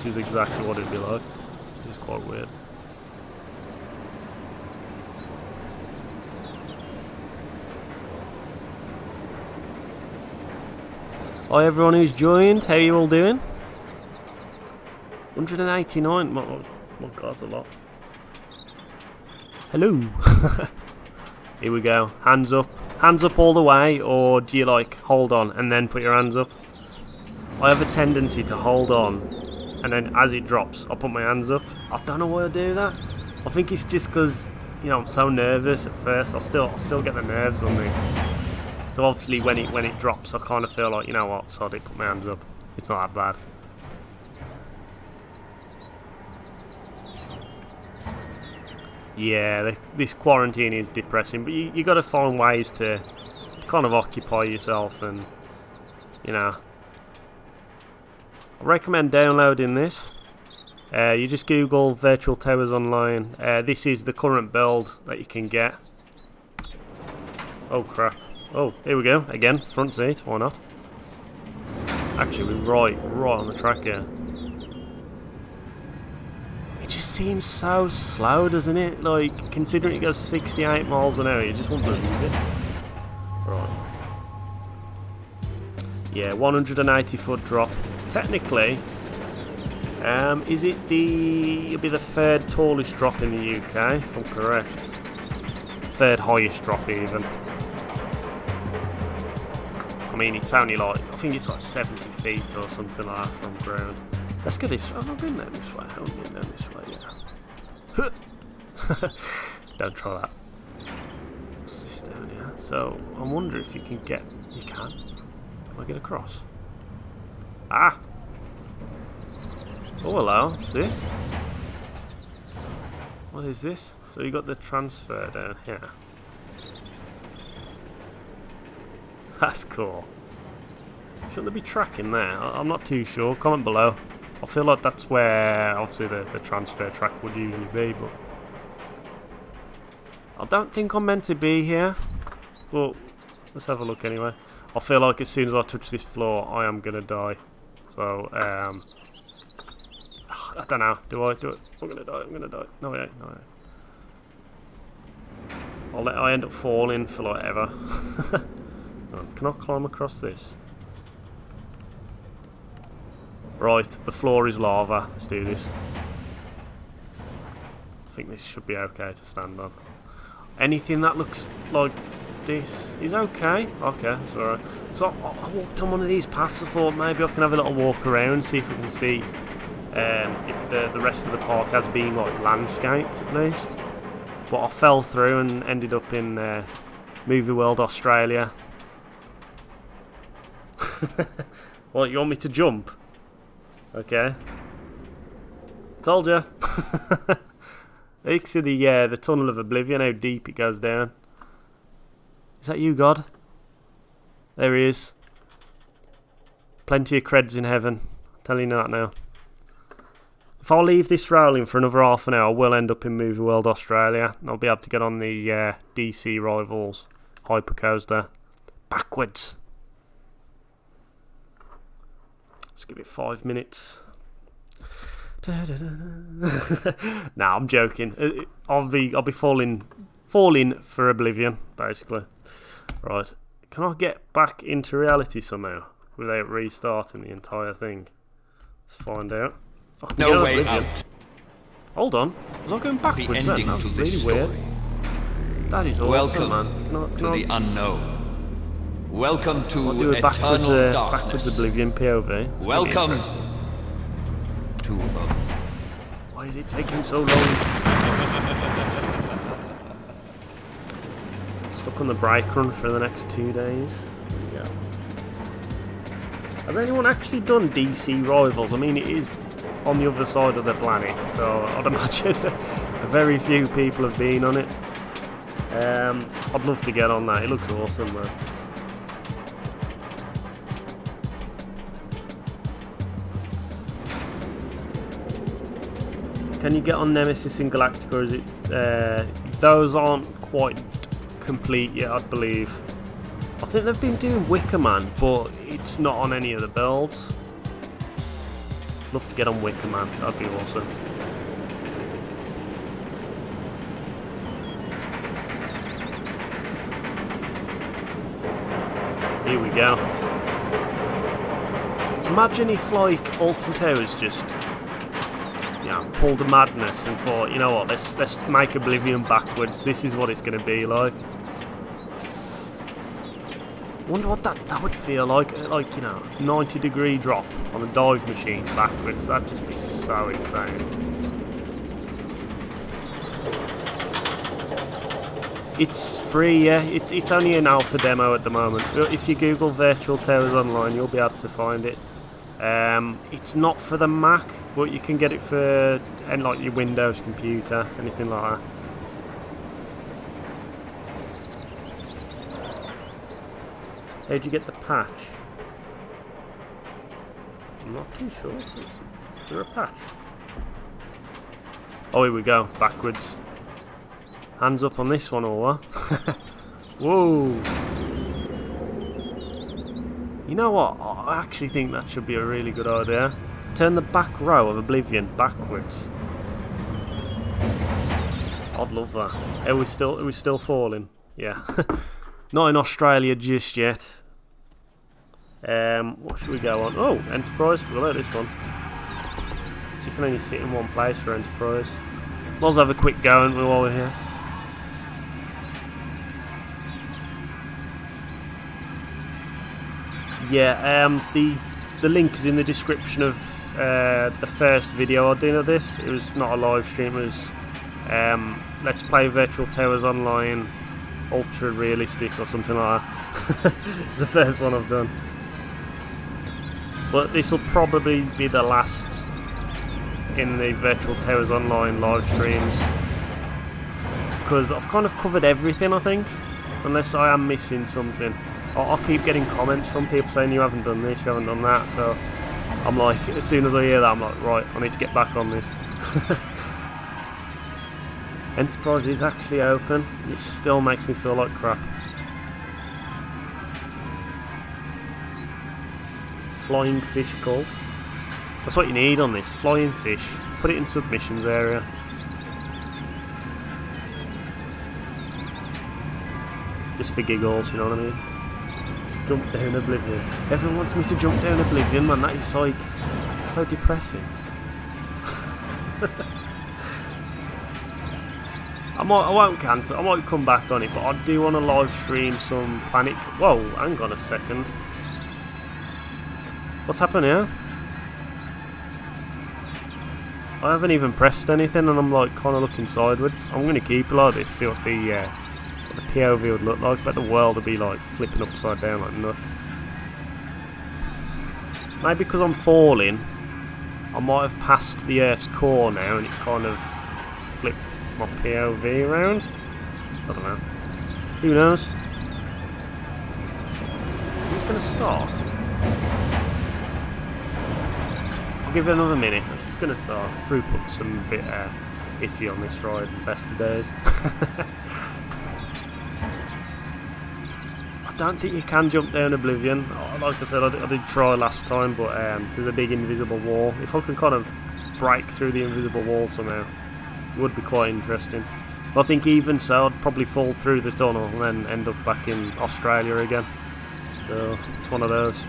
is exactly what it'd be like. It's quite weird. Hi everyone who's joined, how are you all doing? 189, my God, that's a lot. Hello. Here we go, hands up all the way, or do you like hold on and then put your hands up? I have a tendency to hold on and then as it drops I put my hands up. I don't know why I do that. I think it's just because, you know, I'm so nervous at first. I'll still get the nerves on me. So obviously when it drops I kind of feel like, you know what, sod it, put my hands up. It's not that bad. Yeah, this quarantine is depressing, but you got to find ways to kind of occupy yourself, and you know, I recommend downloading this. You just Google Virtual Towers Online. This is the current build that you can get. Oh crap! Oh, here we go again. Front seat. Why not? Actually, we're right on the track here. It just seems so slow, doesn't it? Like, considering it goes 68 miles an hour, you just won't believe it. Right. Yeah, 180 foot drop. Technically, is it it'll be the third tallest drop in the UK, if I'm correct. Third highest drop even. I mean, it's only like, I think it's like 70 feet or something like that from ground. Let's get this. Have I been down this way? I haven't been down this way yet. Don't try that. What's this down here? So I wonder if you can get. You can. Can I get across? Ah. Oh hello. What's this? What is this? So you got the transfer down here. That's cool. Shouldn't there be tracking there? I'm not too sure. Comment below. I feel like that's where obviously the transfer track would usually be, but I don't think I'm meant to be here. But let's have a look anyway. I feel like as soon as I touch this floor, I am gonna die. So I don't know. Do I do it? I'm gonna die. I'm gonna die. No, I ain't. No, I ain't. I end up falling for like ever. Can I climb across this? Right, the floor is lava. Let's do this. I think this should be okay to stand on. Anything that looks like this is okay. Okay, that's alright. So I walked on one of these paths. I thought maybe I can have a little walk around, see if we can see if the rest of the park has been like landscaped at least. But I fell through and ended up in Movie World Australia. What, you want me to jump? Okay. Told ya. You can see the Tunnel of Oblivion, how deep it goes down. Is that you, God? There he is. Plenty of creds in heaven. I'm telling you that now. If I leave this rolling for another half an hour, I will end up in Movie World Australia. And I'll be able to get on the DC Rivals Hypercoaster. Backwards. Let's give it 5 minutes. Nah, I'm joking. I'll be falling for oblivion, basically. Right. Can I get back into reality somehow without restarting the entire thing? Let's find out. No way out. Hold on. Was I going backwards then? That was really weird. That is awesome, man. Welcome to the unknown. Welcome I'll to do a eternal darkness. backwards oblivion POV. It's Welcome to Why is it taking so long? Stuck on the break run for the next 2 days. There we go. Has anyone actually done DC Rivals? I mean, it is on the other side of the planet, so I'd imagine very few people have been on it. I'd love to get on that. It looks awesome, man. Can you get on Nemesis in Galactica, or is it... those aren't quite complete yet, I believe. I think they've been doing Wicker Man, but it's not on any of the builds. Love to get on Wicker Man, that'd be awesome. Here we go. Imagine if, like, Alton Towers just... pulled a madness and thought, you know what, let's make Oblivion backwards. This is what it's going to be like. Wonder what that would feel like, 90-degree drop on a dive machine backwards. That'd just be so insane. It's free, yeah. It's only an alpha demo at the moment. If you Google Virtual Towers Online, you'll be able to find it. It's not for the Mac, but you can get it for like your Windows computer, anything like that. How'd you get the patch? I'm not too sure. Is there a patch? Oh, here we go. Backwards. Hands up on this one, or what? Whoa! You know what? I actually think that should be a really good idea. Turn the back row of Oblivion backwards. I'd love that. Are we still falling? Yeah. Not in Australia just yet. What should we go on? Oh, Enterprise. We'll let this one. So you can only sit in one place for Enterprise. Let's have a quick go while we're here. Yeah, the link is in the description of the first video I did of this. It was not a live stream, it was Let's Play Virtual Towers Online ultra realistic or something like that. It's the first one I've done. But this will probably be the last in the Virtual Towers Online live streams, because I've kind of covered everything, I think, unless I am missing something. I'll keep getting comments from people saying you haven't done this, you haven't done that, so I'm like, as soon as I hear that, I'm like, right, I need to get back on this. Enterprise is actually open. It still makes me feel like crap. Flying fish cult. That's what you need on this. Flying fish. Put it in submissions area. Just for giggles, you know what I mean? Jump down Oblivion. Everyone wants me to jump down Oblivion, man. That is like so depressing. I won't cancel. I might come back on it, but I do want to live stream some Planet. Whoa, hang on a second. What's happened here? I haven't even pressed anything, and I'm like kind of looking sideways. I'm going to keep it like this, see what the POV would look like. But the world would be like flipping upside down like nuts. Maybe because I'm falling, I might have passed the Earth's core now, and it's kind of flipped my POV around. I don't know. Who knows? Is this going to start? I'll give it another minute. It's going to start. Throughput's a bit iffy on this ride, best of days. I don't think you can jump down Oblivion. Like I said, I did try last time, but there's a big invisible wall. If I can kind of break through the invisible wall somehow, it would be quite interesting. But I think even so, I'd probably fall through the tunnel and then end up back in Australia again. So, it's one of those.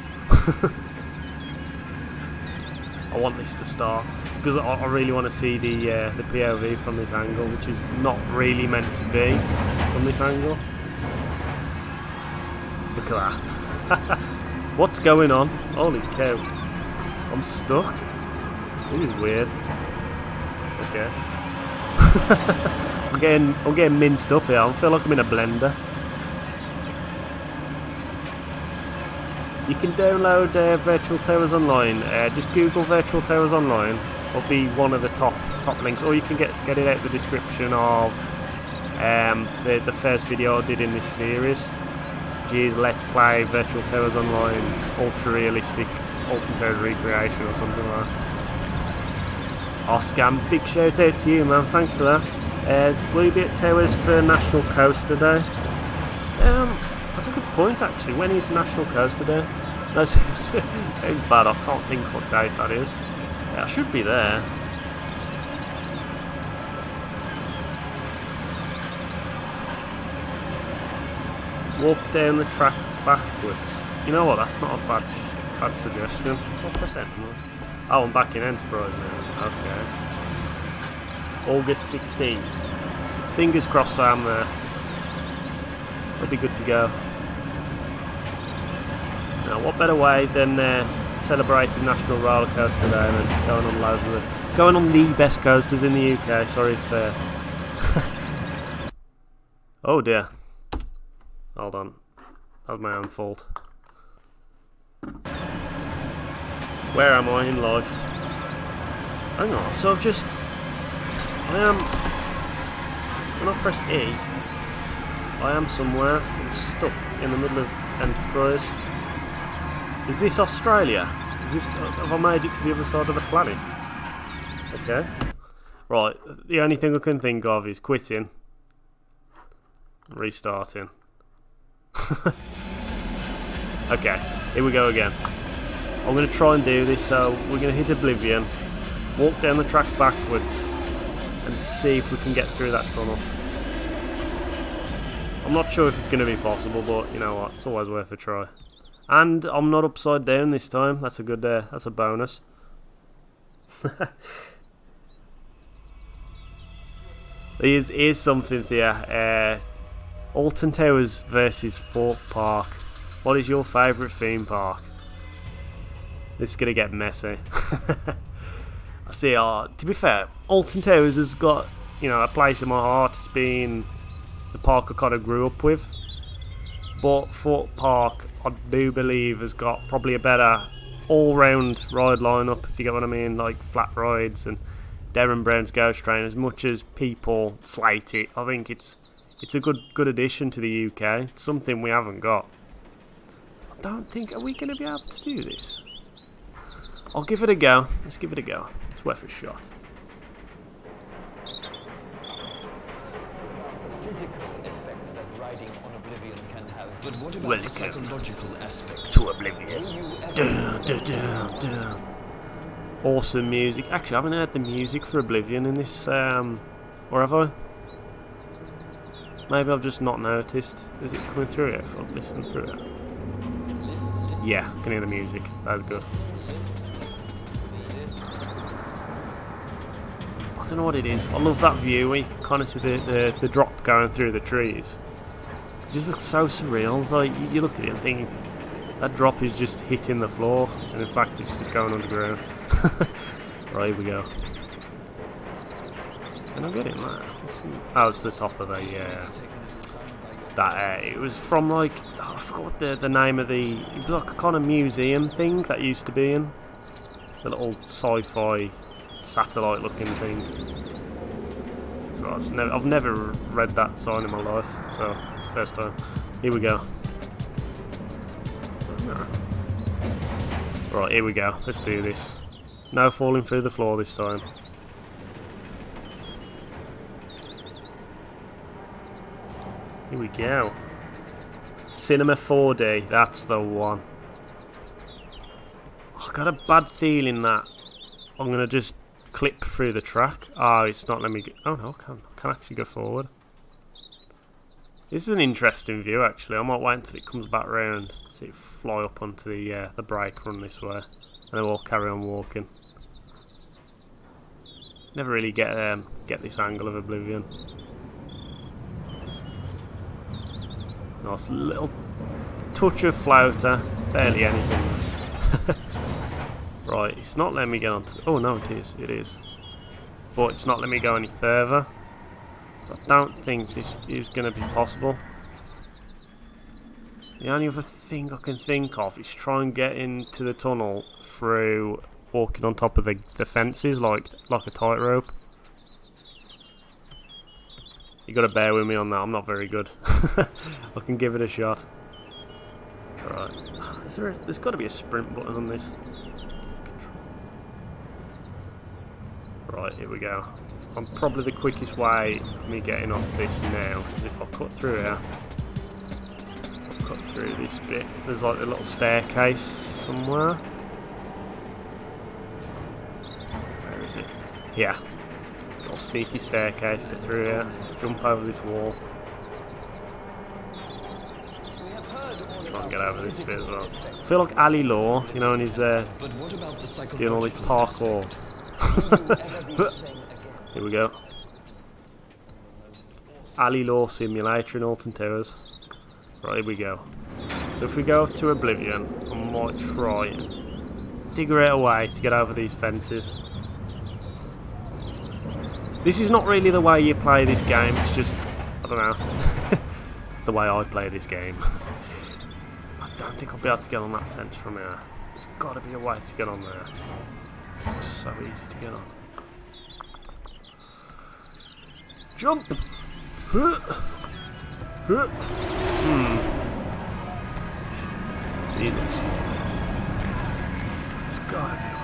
I want this to start because I really want to see the POV from this angle, which is not really meant to be from this angle. Look at that. What's going on? Holy cow. I'm stuck. This is weird. Okay. I'm getting minced up here. I feel like I'm in a blender. You can download Virtual Towers Online. Just Google Virtual Towers Online. It'll be one of the top links, or you can get it out the description of the first video I did in this series. Which is Let's Play Virtual Towers Online Ultra Realistic Alton Towers Recreation or something like that. Oh, Scam, big shout out to you, man. Thanks for that. Will you be at Towers for National Coaster Day? That's a good point, actually. When is National Coaster Day? That sounds bad. I can't think what date that is. Yeah, I should be there. Walk down the track backwards. You know what? That's not a bad suggestion. What percent? Oh, I'm back in Enterprise now. Okay. August 16th. Fingers crossed I am there. I'll be good to go. Now, what better way than celebrating National Roller Coaster Day than going on the best coasters in the UK. Sorry if. Oh dear. Hold on. That was my own fault. Where am I in life? Hang on. So I've just. When I press E, I am somewhere. I'm stuck in the middle of Enterprise. Is this Australia? Have I made it to the other side of the planet? Okay. Right, the only thing I can think of is quitting. Restarting. Okay, here we go again. I'm going to try and do this, so we're going to hit Oblivion, walk down the track backwards, and see if we can get through that tunnel. I'm not sure if it's going to be possible, but you know what, it's always worth a try. And I'm not upside down this time. That's a good. That's a bonus. Here's something there. Alton Towers versus Thorpe Park. What is your favourite theme park? This is gonna get messy. I see. To be fair, Alton Towers has got a place in my heart. It's been the park I kind of grew up with. But Thorpe Park, I do believe, has got probably a better all-round ride lineup, if you get what I mean, like flat rides and Darren Brown's Ghost Train. As much as people slate it, I think it's a good addition to the UK. It's something we haven't got. I don't think, are we going to be able to do this? I'll give it a go. Let's give it a go. It's worth a shot. The physical effects that riding on Oblivion can have. But what about Welcome the psychological aspect? to Oblivion. Will you ever Dun, dun, dun, dun. Awesome music. Actually, I haven't heard the music for Oblivion in this, or have I? Maybe I've just not noticed. Is it coming through it if I've listened through it? Yeah, I can hear the music. That's good. I don't know what it is. I love that view where you can kind of see the drop going through the trees. It just looks so surreal. It's like you look at it and think that drop is just hitting the floor, and in fact it's just going underground. Right, here we go. Can I get in there? Oh, it's the top of that. It was from like, oh, I forgot what the name of the. It was like a kind of museum thing that used to be in. The little sci-fi satellite looking thing. So I've never read that sign in my life, so it's the first time. Here we go. Right, here we go. Let's do this. No falling through the floor this time. Here we go. Cinema 4D, that's the one. I got a bad feeling that I'm going to just clip through the track. Oh, it's not letting me get... Oh no, I can actually go forward. This is an interesting view actually. I might wait until it comes back round. See it fly up onto the brake run this way. And then we'll carry on walking. Never really get this angle of Oblivion. Nice little touch of flouter. Barely anything. Right, it's not letting me get on. Oh no, it is. It is. But it's not letting me go any further. So I don't think this is going to be possible. The only other thing I can think of is try and get into the tunnel through walking on top of the fences like a tightrope. You got to bear with me on that. I'm not very good. I can give it a shot. Alright. There's got to be a sprint button on this. Right, here we go. Probably the quickest way of me getting off this now is if I cut through here. Cut through this bit. There's like a little staircase somewhere. Where is it? Yeah. Little sneaky staircase. Get through here. Jump over this wall. Try and get over this bit as well. I feel like Ali Law, you know, and he's doing all this parkour. Here we go. Ali Law Simulator in Alton Towers. Right, here we go. So if we go to Oblivion, I might try and figure out a way to get over these fences. This is not really the way you play this game, it's just, I don't know. It's the way I play this game. I don't think I'll be able to get on that fence from here. There's got to be a way to get on there. It's so easy to get on. Jump! Need a small bit. It's gotta be a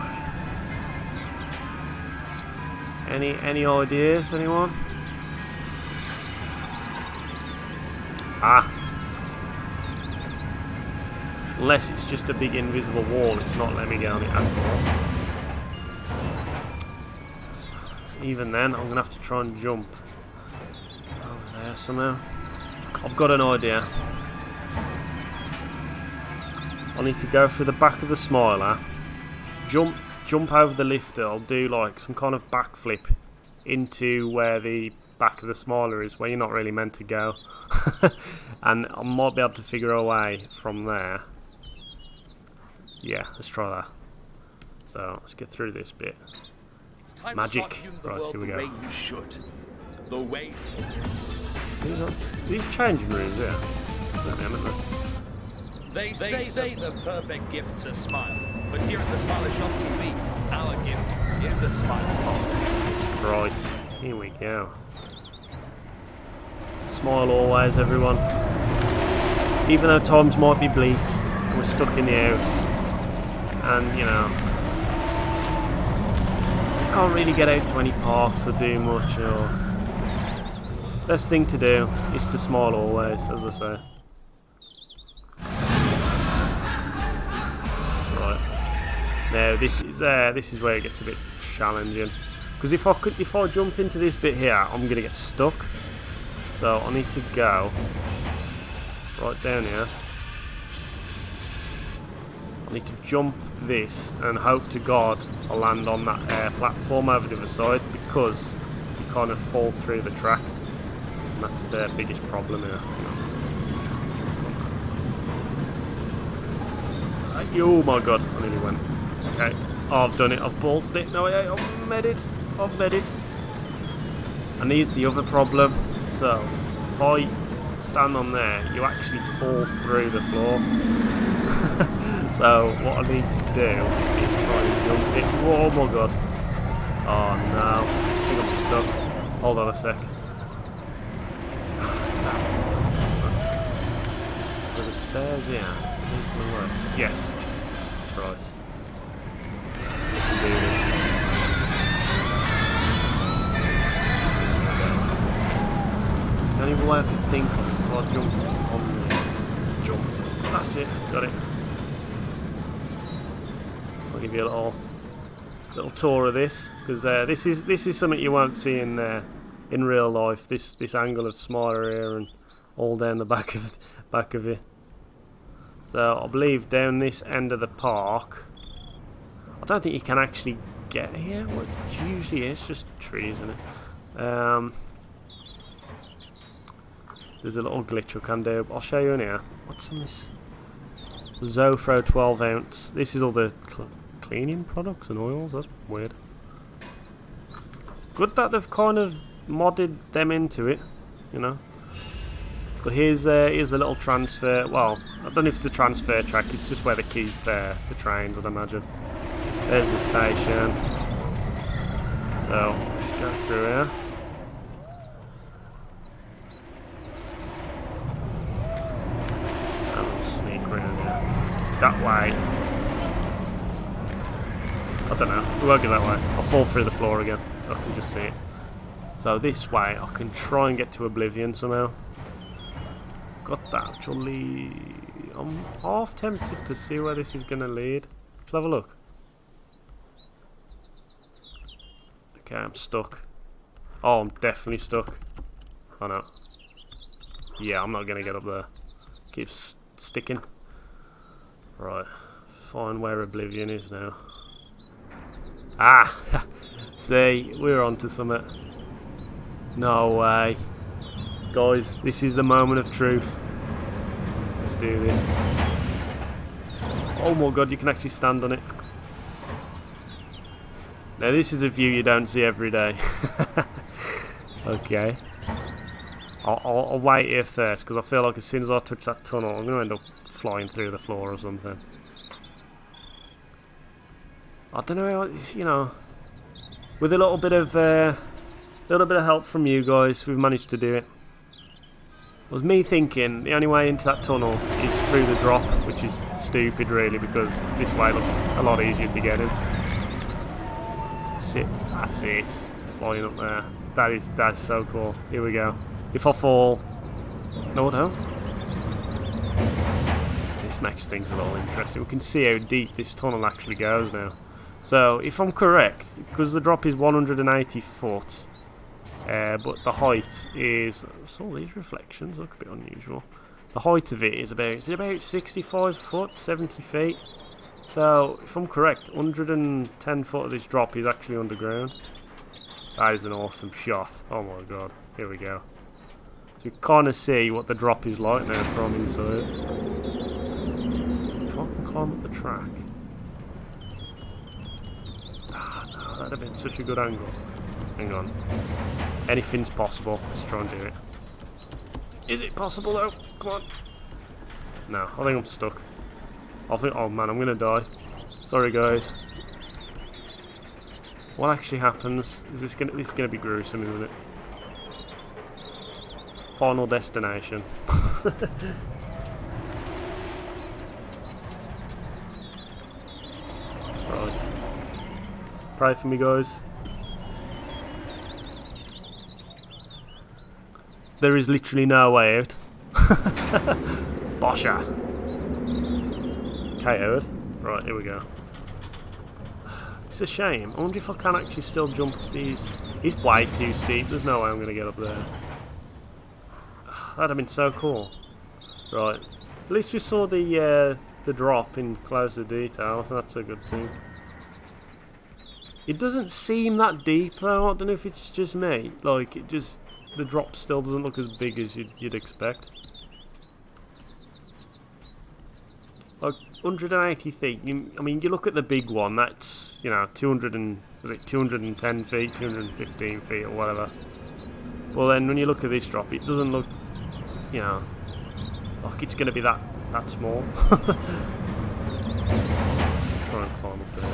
way. Any ideas, anyone? Unless it's just a big invisible wall, it's not letting me get on it at all. Even then, I'm gonna have to try and jump over there somehow. I've got an idea. I need to go through the back of the Smiler, jump over the lifter. I'll do like some kind of backflip into where the back of the Smiler is, where you're not really meant to go. And I might be able to figure a way from there. Yeah, let's try that. So let's get through this bit. Magic. Right, here we go. The way you should. The way. These changing rooms, yeah. They say the perfect gift's a smile, but here at the Smiler Shop TV, our gift is a smile. Right, here we go. Smile always, everyone. Even though times might be bleak, we're stuck in the house, and you know, you can't really get out to any parks or do much. Or best thing to do is to smile always, as I say. Right now, this is where it gets a bit challenging, because if I jump into this bit here, I'm gonna get stuck. So I need to go right down here. I need to jump this and hope to God I land on that platform over the other side, because you kind of fall through the track, and that's the biggest problem here. Oh my God, I nearly went. Okay, oh, I've done it, I've bolted it. No, I've made it. And here's the other problem. So, if I stand on there, you actually fall through the floor. So, what I need to do is try and jump it. Oh my God. Oh no. I think I'm stuck. Hold on a sec. Are the stairs here? Yes. Right. We can do this. The only way I can think of if I jump on the jump. That's it, got it. I'll give you a little tour of this, because this is something you won't see in real life. This angle of Smiler here and all down the back of it. So I believe down this end of the park, I don't think you can actually get here. Well, it usually is just trees, isn't it? There's a little glitch I can do. I'll show you in here. What's in this? Zofro 12 ounce. This is all the cleaning products and oils. That's weird. Good that they've kind of modded them into it, you know. But here's a little transfer. Well, I don't know if it's a transfer track. It's just where they keep the train, I'd imagine. There's the station. So just go through here. Sneak around here. That way. I don't know. We won't go that way. I'll fall through the floor again. I can just see it. So this way, I can try and get to Oblivion somehow. Got that. Actually, I'm half tempted to see where this is going to lead. Let's have a look. Okay, I'm stuck. Oh, I'm definitely stuck. Oh no. Yeah, I'm not going to get up there. Keeps sticking. Right. Find where Oblivion is now. Ah! See, we're onto something. No way. Guys, this is the moment of truth. Let's do this. Oh my God, you can actually stand on it. Now this is a view you don't see every day. Okay. I'll wait here first, because I feel like as soon as I touch that tunnel, I'm going to end up flying through the floor or something. I don't know, you know, with a little bit of help from you guys, we've managed to do it. It was me thinking the only way into that tunnel is through the drop, which is stupid really, because this way looks a lot easier to get in. That's it. Flying up there. That's so cool. Here we go. If I fall... No, I don't. This makes things a little interesting. We can see how deep this tunnel actually goes now. So, if I'm correct, because the drop is 180 foot, but the height is... So these reflections look a bit unusual. The height of it is about 65 foot, 70 feet. So, if I'm correct, 110 foot of this drop is actually underground. That is an awesome shot. Oh my God. Here we go. So you kind of see what the drop is like now from inside. If I can climb up the track. Ah, no, that'd have been such a good angle. Hang on. Anything's possible. Let's try and do it. Is it possible though? Come on. No, I think I'm stuck. Oh man, I'm gonna die. Sorry guys. What actually happens? This is gonna be gruesome, isn't it? Final destination. Right. Pray for me, guys. There is literally no way out. Bosha. Okay, Howard. Right, here we go. It's a shame. I wonder if I can actually still jump these. It's way too steep. There's no way I'm going to get up there. That'd have been so cool. Right. At least we saw the drop in closer detail. I think that's a good thing. It doesn't seem that deep though. I don't know if it's just me. Like, the drop still doesn't look as big as you'd expect. Like 180 feet. I mean, you look at the big one. That's 210 feet, 215 feet, or whatever. Well, then when you look at this drop, it doesn't look, like it's going to be that small. Try and climb up there.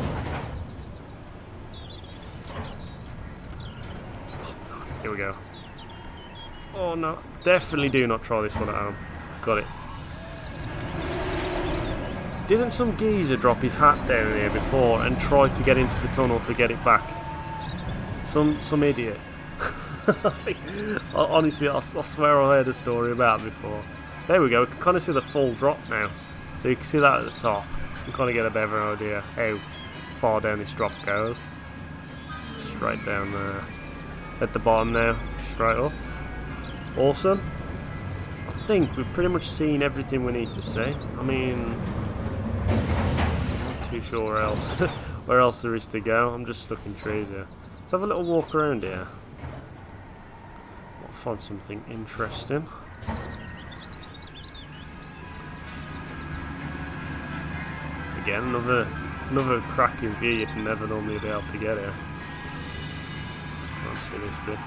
Here we go. Oh no! Definitely do not try this one at home. Got it. Didn't some geezer drop his hat down here before and try to get into the tunnel to get it back? Some idiot. Honestly, I swear I heard a story about it before. There we go. We can kind of see the full drop now. So you can see that at the top. You can kind of get a better idea how far down this drop goes. Straight down there. At the bottom now. Straight up. Awesome. I think we've pretty much seen everything we need to see. I mean, I'm not too sure where else there is to go. I'm just stuck in trees here. Let's have a little walk around here. I'll find something interesting. Again, another cracking view you'd never normally be able to get here. Can't see this bit.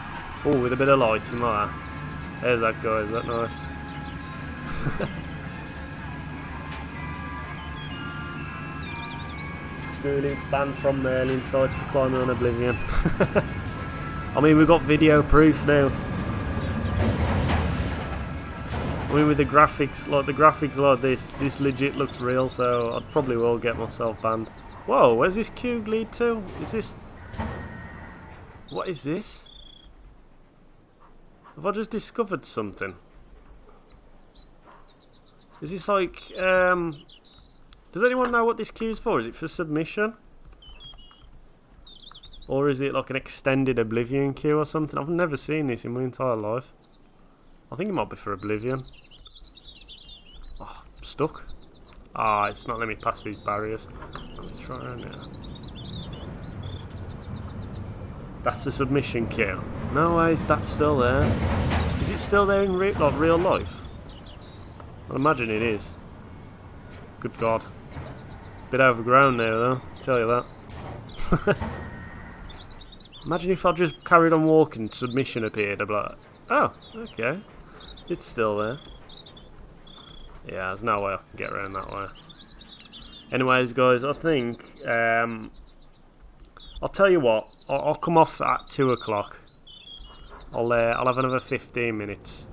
Oh, with a bit of lighting like that. There's that guy, is that nice? Screwing banned from Merlin sites for climbing on Oblivion. I mean, we've got video proof now. I mean, with the graphics like this legit looks real, so I probably will get myself banned. Whoa, where's this cube lead to? Is this... What is this? Have I just discovered something? Is this like, does anyone know what this queue is for? Is it for submission? Or is it like an extended Oblivion queue or something? I've never seen this in my entire life. I think it might be for Oblivion. Oh, I'm stuck. Ah, it's not letting me pass these barriers. Let me try around here. That's the submission queue. No way, is that still there? Is it still there in real life? I imagine it is. Good God. Bit overgrown now though, tell you that. Imagine if I just carried on walking, submission appeared, I'd be like, oh, okay. It's still there. Yeah, there's no way I can get around that way. Anyways guys, I think, I'll tell you what, I'll come off at 2 o'clock. I'll have another 15 minutes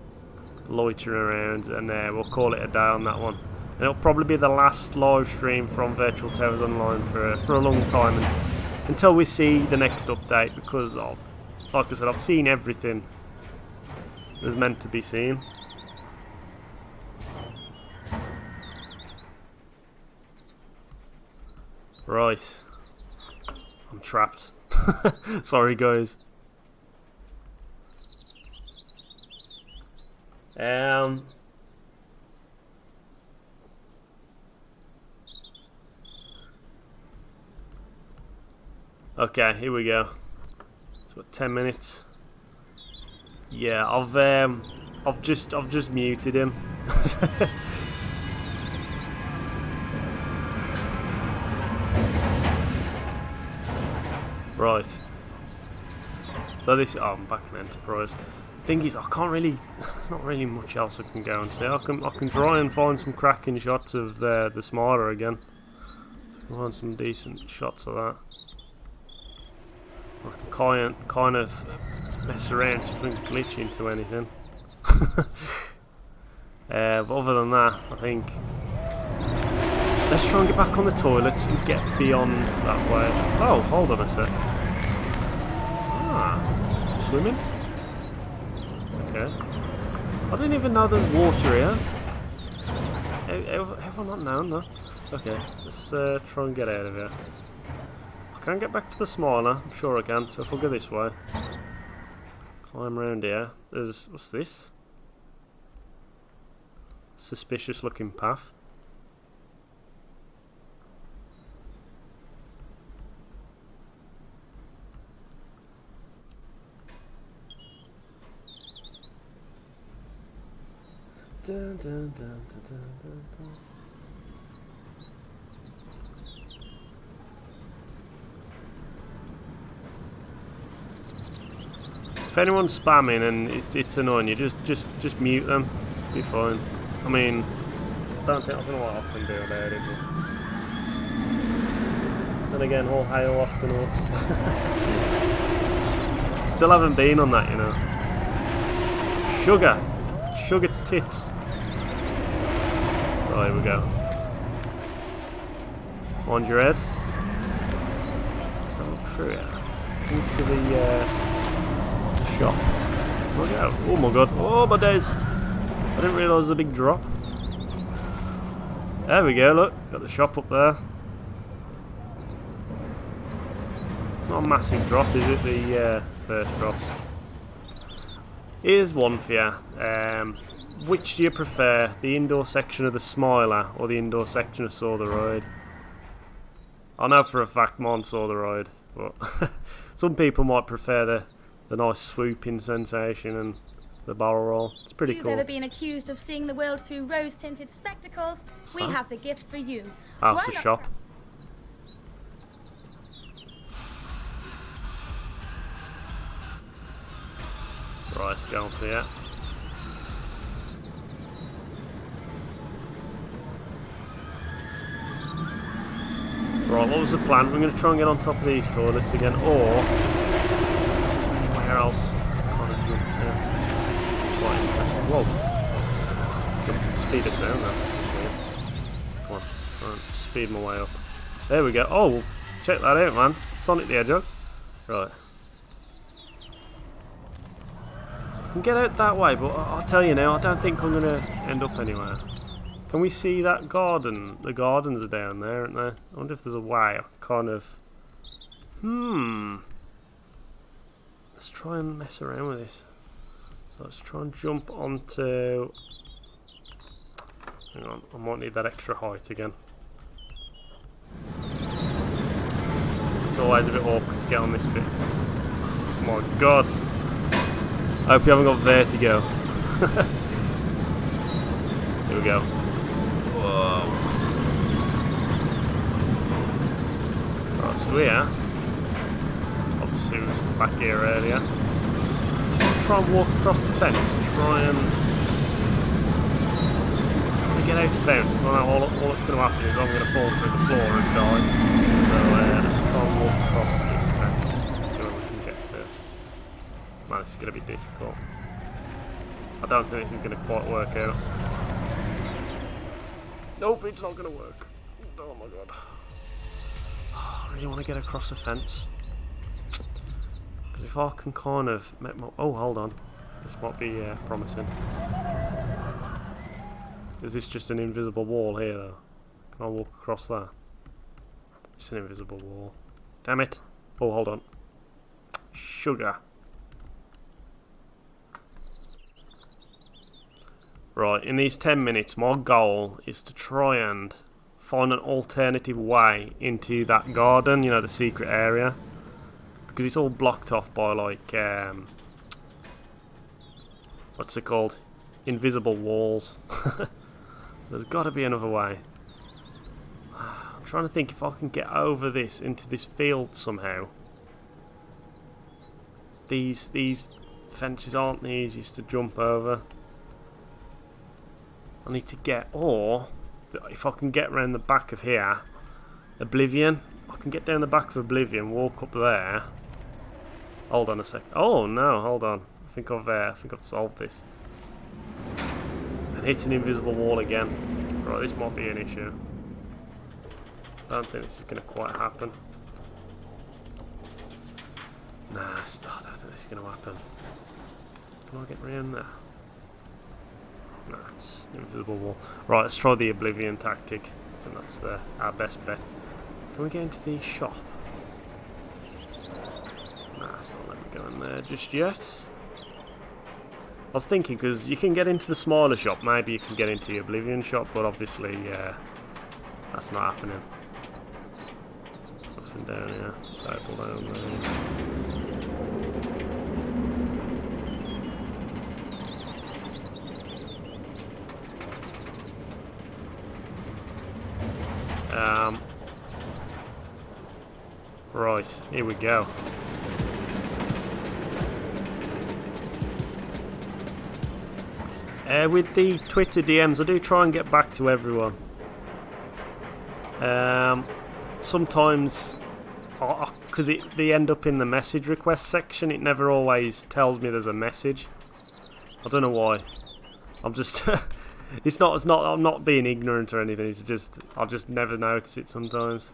loitering around, and we'll call it a day on that one. And it'll probably be the last live stream from Virtual Towers Online for a long time, until we see the next update, because like I said, I've seen everything that's meant to be seen. Right. I'm trapped. Sorry guys. Okay, here we go. It's what, 10 minutes. Yeah, I've just muted him. Right. So this, I'm back in Enterprise. Thing is, I can't really. There's not really much else I can go and see. I can try and find some cracking shots of the Smiler again. Find some decent shots of that. I can kind of mess around so I can glitch into anything. But other than that, I think let's try and get back on the toilets and get beyond that way. Oh, hold on a sec. Ah, swimming? Okay. I didn't even know there's water here. Have I not known that? Okay, let's try and get out of here. I can get back to the Smiler, I'm sure I can, so if I go this way. Climb around here. There's, what's this? Suspicious looking path. Dun, dun, dun, dun, dun, dun. If anyone's spamming and it's annoying you, just mute them. Be fine. I mean, I don't know what I can do about it. But then again, all hail afternoon. Still haven't been on that, you know. Sugar tits. Oh, here we go. Mind your head. Let's have a look through it. Can you see the shop? Look out. Oh my god. Oh my days. I didn't realise the big drop. There we go, look. Got the shop up there. It's not a massive drop, is it? The first drop. Here's one for you. Which do you prefer? The indoor section of the Smiler or the indoor section of Saw the Ride? I know for a fact mine Saw the Ride, but some people might prefer the nice swooping sensation and the barrel roll. It's pretty You've cool. ever been accused of seeing the world through rose-tinted spectacles? We that? have the gift for you. Oh, Why it's a not shop. try- Right, let's go up here. Right, what was the plan? We're going to try and get on top of these toilets again, or where else? Kind of jump to. Quite interesting. Whoa! Jump to the speed of sound then. Come on, try and speed my way up. There we go. Oh, check that out, man. Sonic the Hedgehog. Right. So I can get out that way, but I'll tell you now, I don't think I'm going to end up anywhere. Can we see that garden? The gardens are down there, aren't they? I wonder if there's a way I can kind of... Let's try and mess around with this. So let's try and jump onto... Hang on, I might need that extra height again. It's always a bit awkward to get on this bit. Oh my god! I hope you haven't got vertigo. Here we go. Whoa. Right, so here, obviously we was back here earlier. Just try and walk across the fence, try and get out of bounds. Well, all that's going to happen is I'm going to fall through the floor and die. So let's try and walk across this fence, see where we can get to. Man, this is going to be difficult. I don't think this is going to quite work out. Nope, it's not going to work. Oh my god. I really want to get across the fence. Because if I can kind of make my... Oh, hold on. This might be promising. Is this just an invisible wall here, though? Can I walk across that? It's an invisible wall. Damn it. Oh, hold on. Sugar. Right, in these 10 minutes, my goal is to try and find an alternative way into that garden, you know, the secret area. Because it's all blocked off by, like, what's it called? Invisible walls. There's got to be another way. I'm trying to think if I can get over this, into this field somehow. These Fences aren't the easiest to jump over. I need to get, or if I can get around the back of here, Oblivion. I can get down the back of Oblivion, walk up there. Hold on a sec. Oh no, hold on. I think I've solved this. And hit an invisible wall again. Right, this might be an issue. I don't think this is going to quite happen. Nah, I don't think this is going to happen. Can I get around there? Nah, it's an invisible wall. Right, let's try the Oblivion tactic. I think that's our best bet. Can we get into the shop? Nah, it's not letting me go in there just yet. I was thinking, because you can get into the smaller shop, maybe you can get into the Oblivion shop, but obviously, that's not happening. Nothing down here. Disable down there. Right, here we go. With the Twitter DMs, I do try and get back to everyone. Sometimes, because they end up in the message request section, it never always tells me there's a message. I don't know why. I'm just, I'm not being ignorant or anything. It's just, I'll just never notice it sometimes.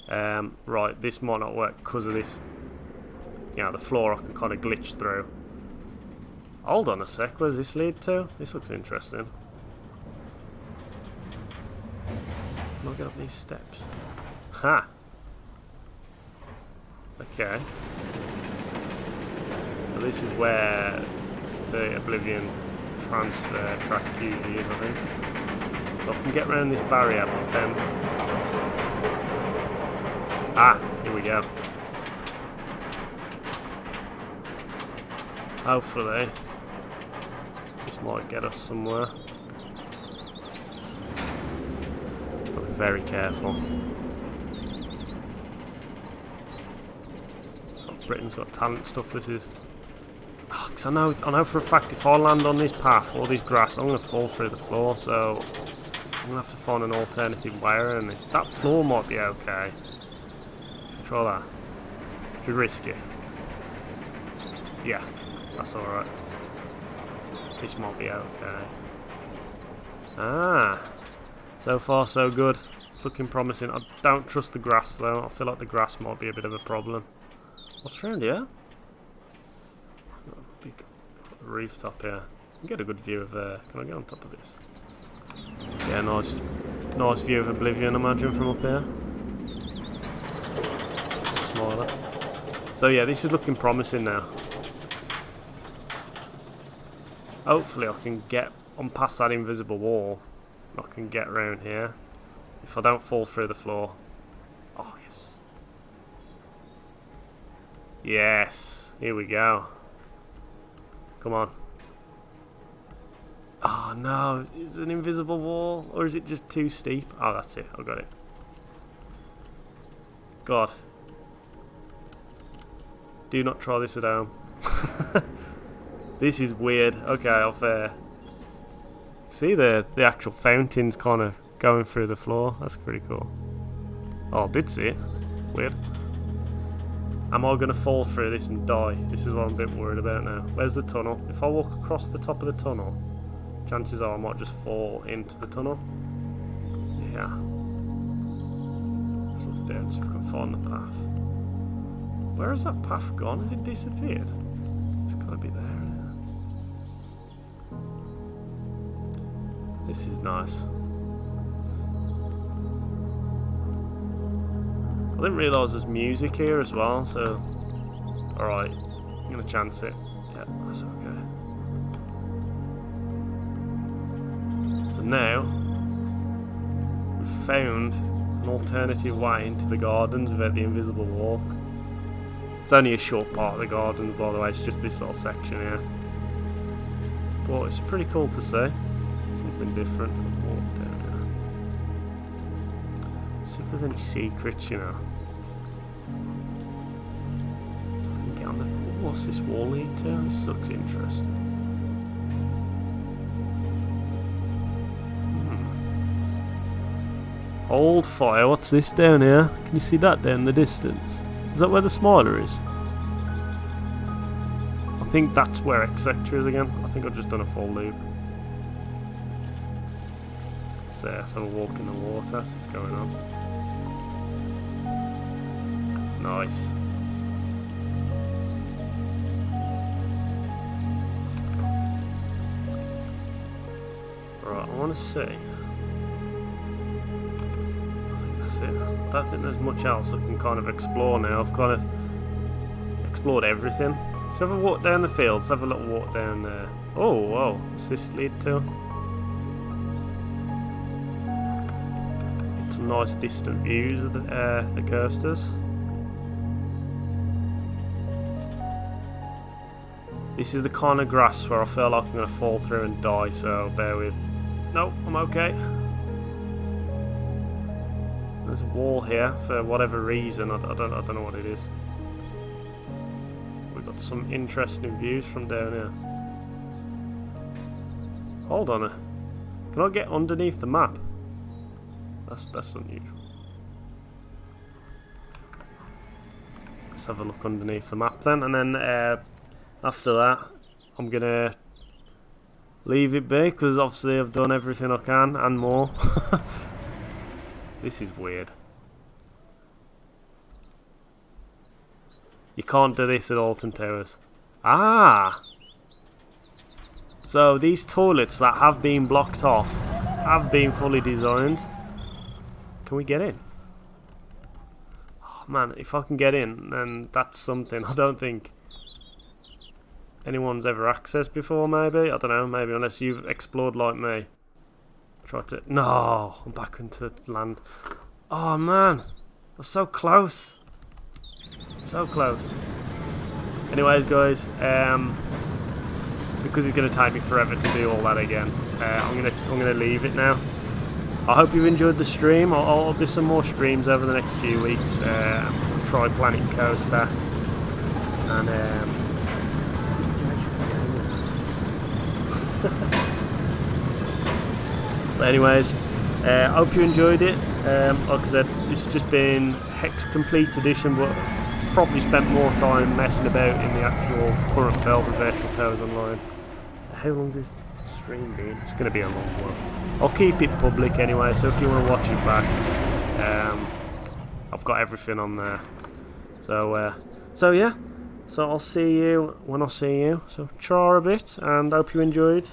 Right, this might not work because of this. You know, the floor I can kind of glitch through. Hold on a sec, where's this lead to? This looks interesting. Can I get up these steps? Ha! Okay. So this is where the Oblivion transfer track usually is, I think. So I can get around this barrier, but then... Ah! Here we go. Hopefully this might get us somewhere. But be very careful. So Britain's Got Talent stuff. This is. Because I know for a fact if I land on this path or this grass, I'm gonna fall through the floor. So I'm gonna have to find an alternative way around this. That floor might be okay. Try that. Should risk it. Yeah. That's alright. This might be okay. Ah! So far so good. It's looking promising. I don't trust the grass though. I feel like the grass might be a bit of a problem. What's around here? Big rooftop here. I can get a good view of there. Can I get on top of this? Yeah, nice view of Oblivion, imagine, from up here. Smaller. So yeah, this is looking promising now. Hopefully I can get on past that invisible wall. I can get around here. If I don't fall through the floor. Oh, yes. Yes. Here we go. Come on. Oh, no. Is it an invisible wall? Or is it just too steep? Oh, that's it. I got it. God. Do not try this at home. This is weird. Okay, I'll see the actual fountains kind of going through the floor. That's pretty cool. Oh, I did see it. Weird. Am I going to fall through this and die? This is what I'm a bit worried about now. Where's the tunnel? If I walk across the top of the tunnel, chances are I might just fall into the tunnel. Yeah. Let's look down so if I can find the path. Where has that path gone? Has it disappeared? It's got to be there. This is nice. I didn't realise there's music here as well, so... Alright, I'm going to chance it. Yeah, that's okay. So now, we've found an alternative way into the gardens without the invisible wall. It's only a short part of the gardens, by the way, it's just this little section here. But it's pretty cool to see. Something different. Walk down here. See if there's any secrets, you know. Get on the... what's this wall lead to? This looks interesting. Hold fire. What's this down here? Can you see that down in the distance? Is that where the Smiler is? I think that's where X Sector is again. I think I've just done a full loop. So let's have a walk in the water. That's what's going on. Nice. Right, I want to see. That's it. I don't think there's much else I can kind of explore now. I've kind of explored everything. So have a walk down the fields, have a little walk down there. Oh, whoa, what's this lead to? Get some nice distant views of the coasters. This is the kind of grass where I feel like I'm going to fall through and die, so bear with. Nope, I'm okay. There's a wall here for whatever reason. I don't know what it is. We've got some interesting views from down here. Hold on. Can I get underneath the map? That's unusual. Let's have a look underneath the map then, and then after that I'm gonna leave it be, because obviously I've done everything I can and more. This is weird. You can't do this at Alton Towers. Ah! So these toilets that have been blocked off have been fully designed. Can we get in? Oh man, if I can get in, then that's something. I don't think anyone's ever accessed before, maybe? I don't know, maybe, unless you've explored like me. Try to... No! I'm back into land. Oh man! I'm so close! So close. Anyways, guys, because it's going to take me forever to do all that again, I'm gonna leave it now. I hope you've enjoyed the stream. I'll do some more streams over the next few weeks. Try Planet Coaster. And, but anyways, I hope you enjoyed it. Like I said, it's just been Hex Complete Edition, but probably spent more time messing about in the actual current Velvet Virtual Towers Online. How long does the stream been? It's going to be a long one. I'll keep it public anyway, so if you want to watch it back, I've got everything on there. So yeah. So I'll see you when I see you. So try a bit, and hope you enjoyed.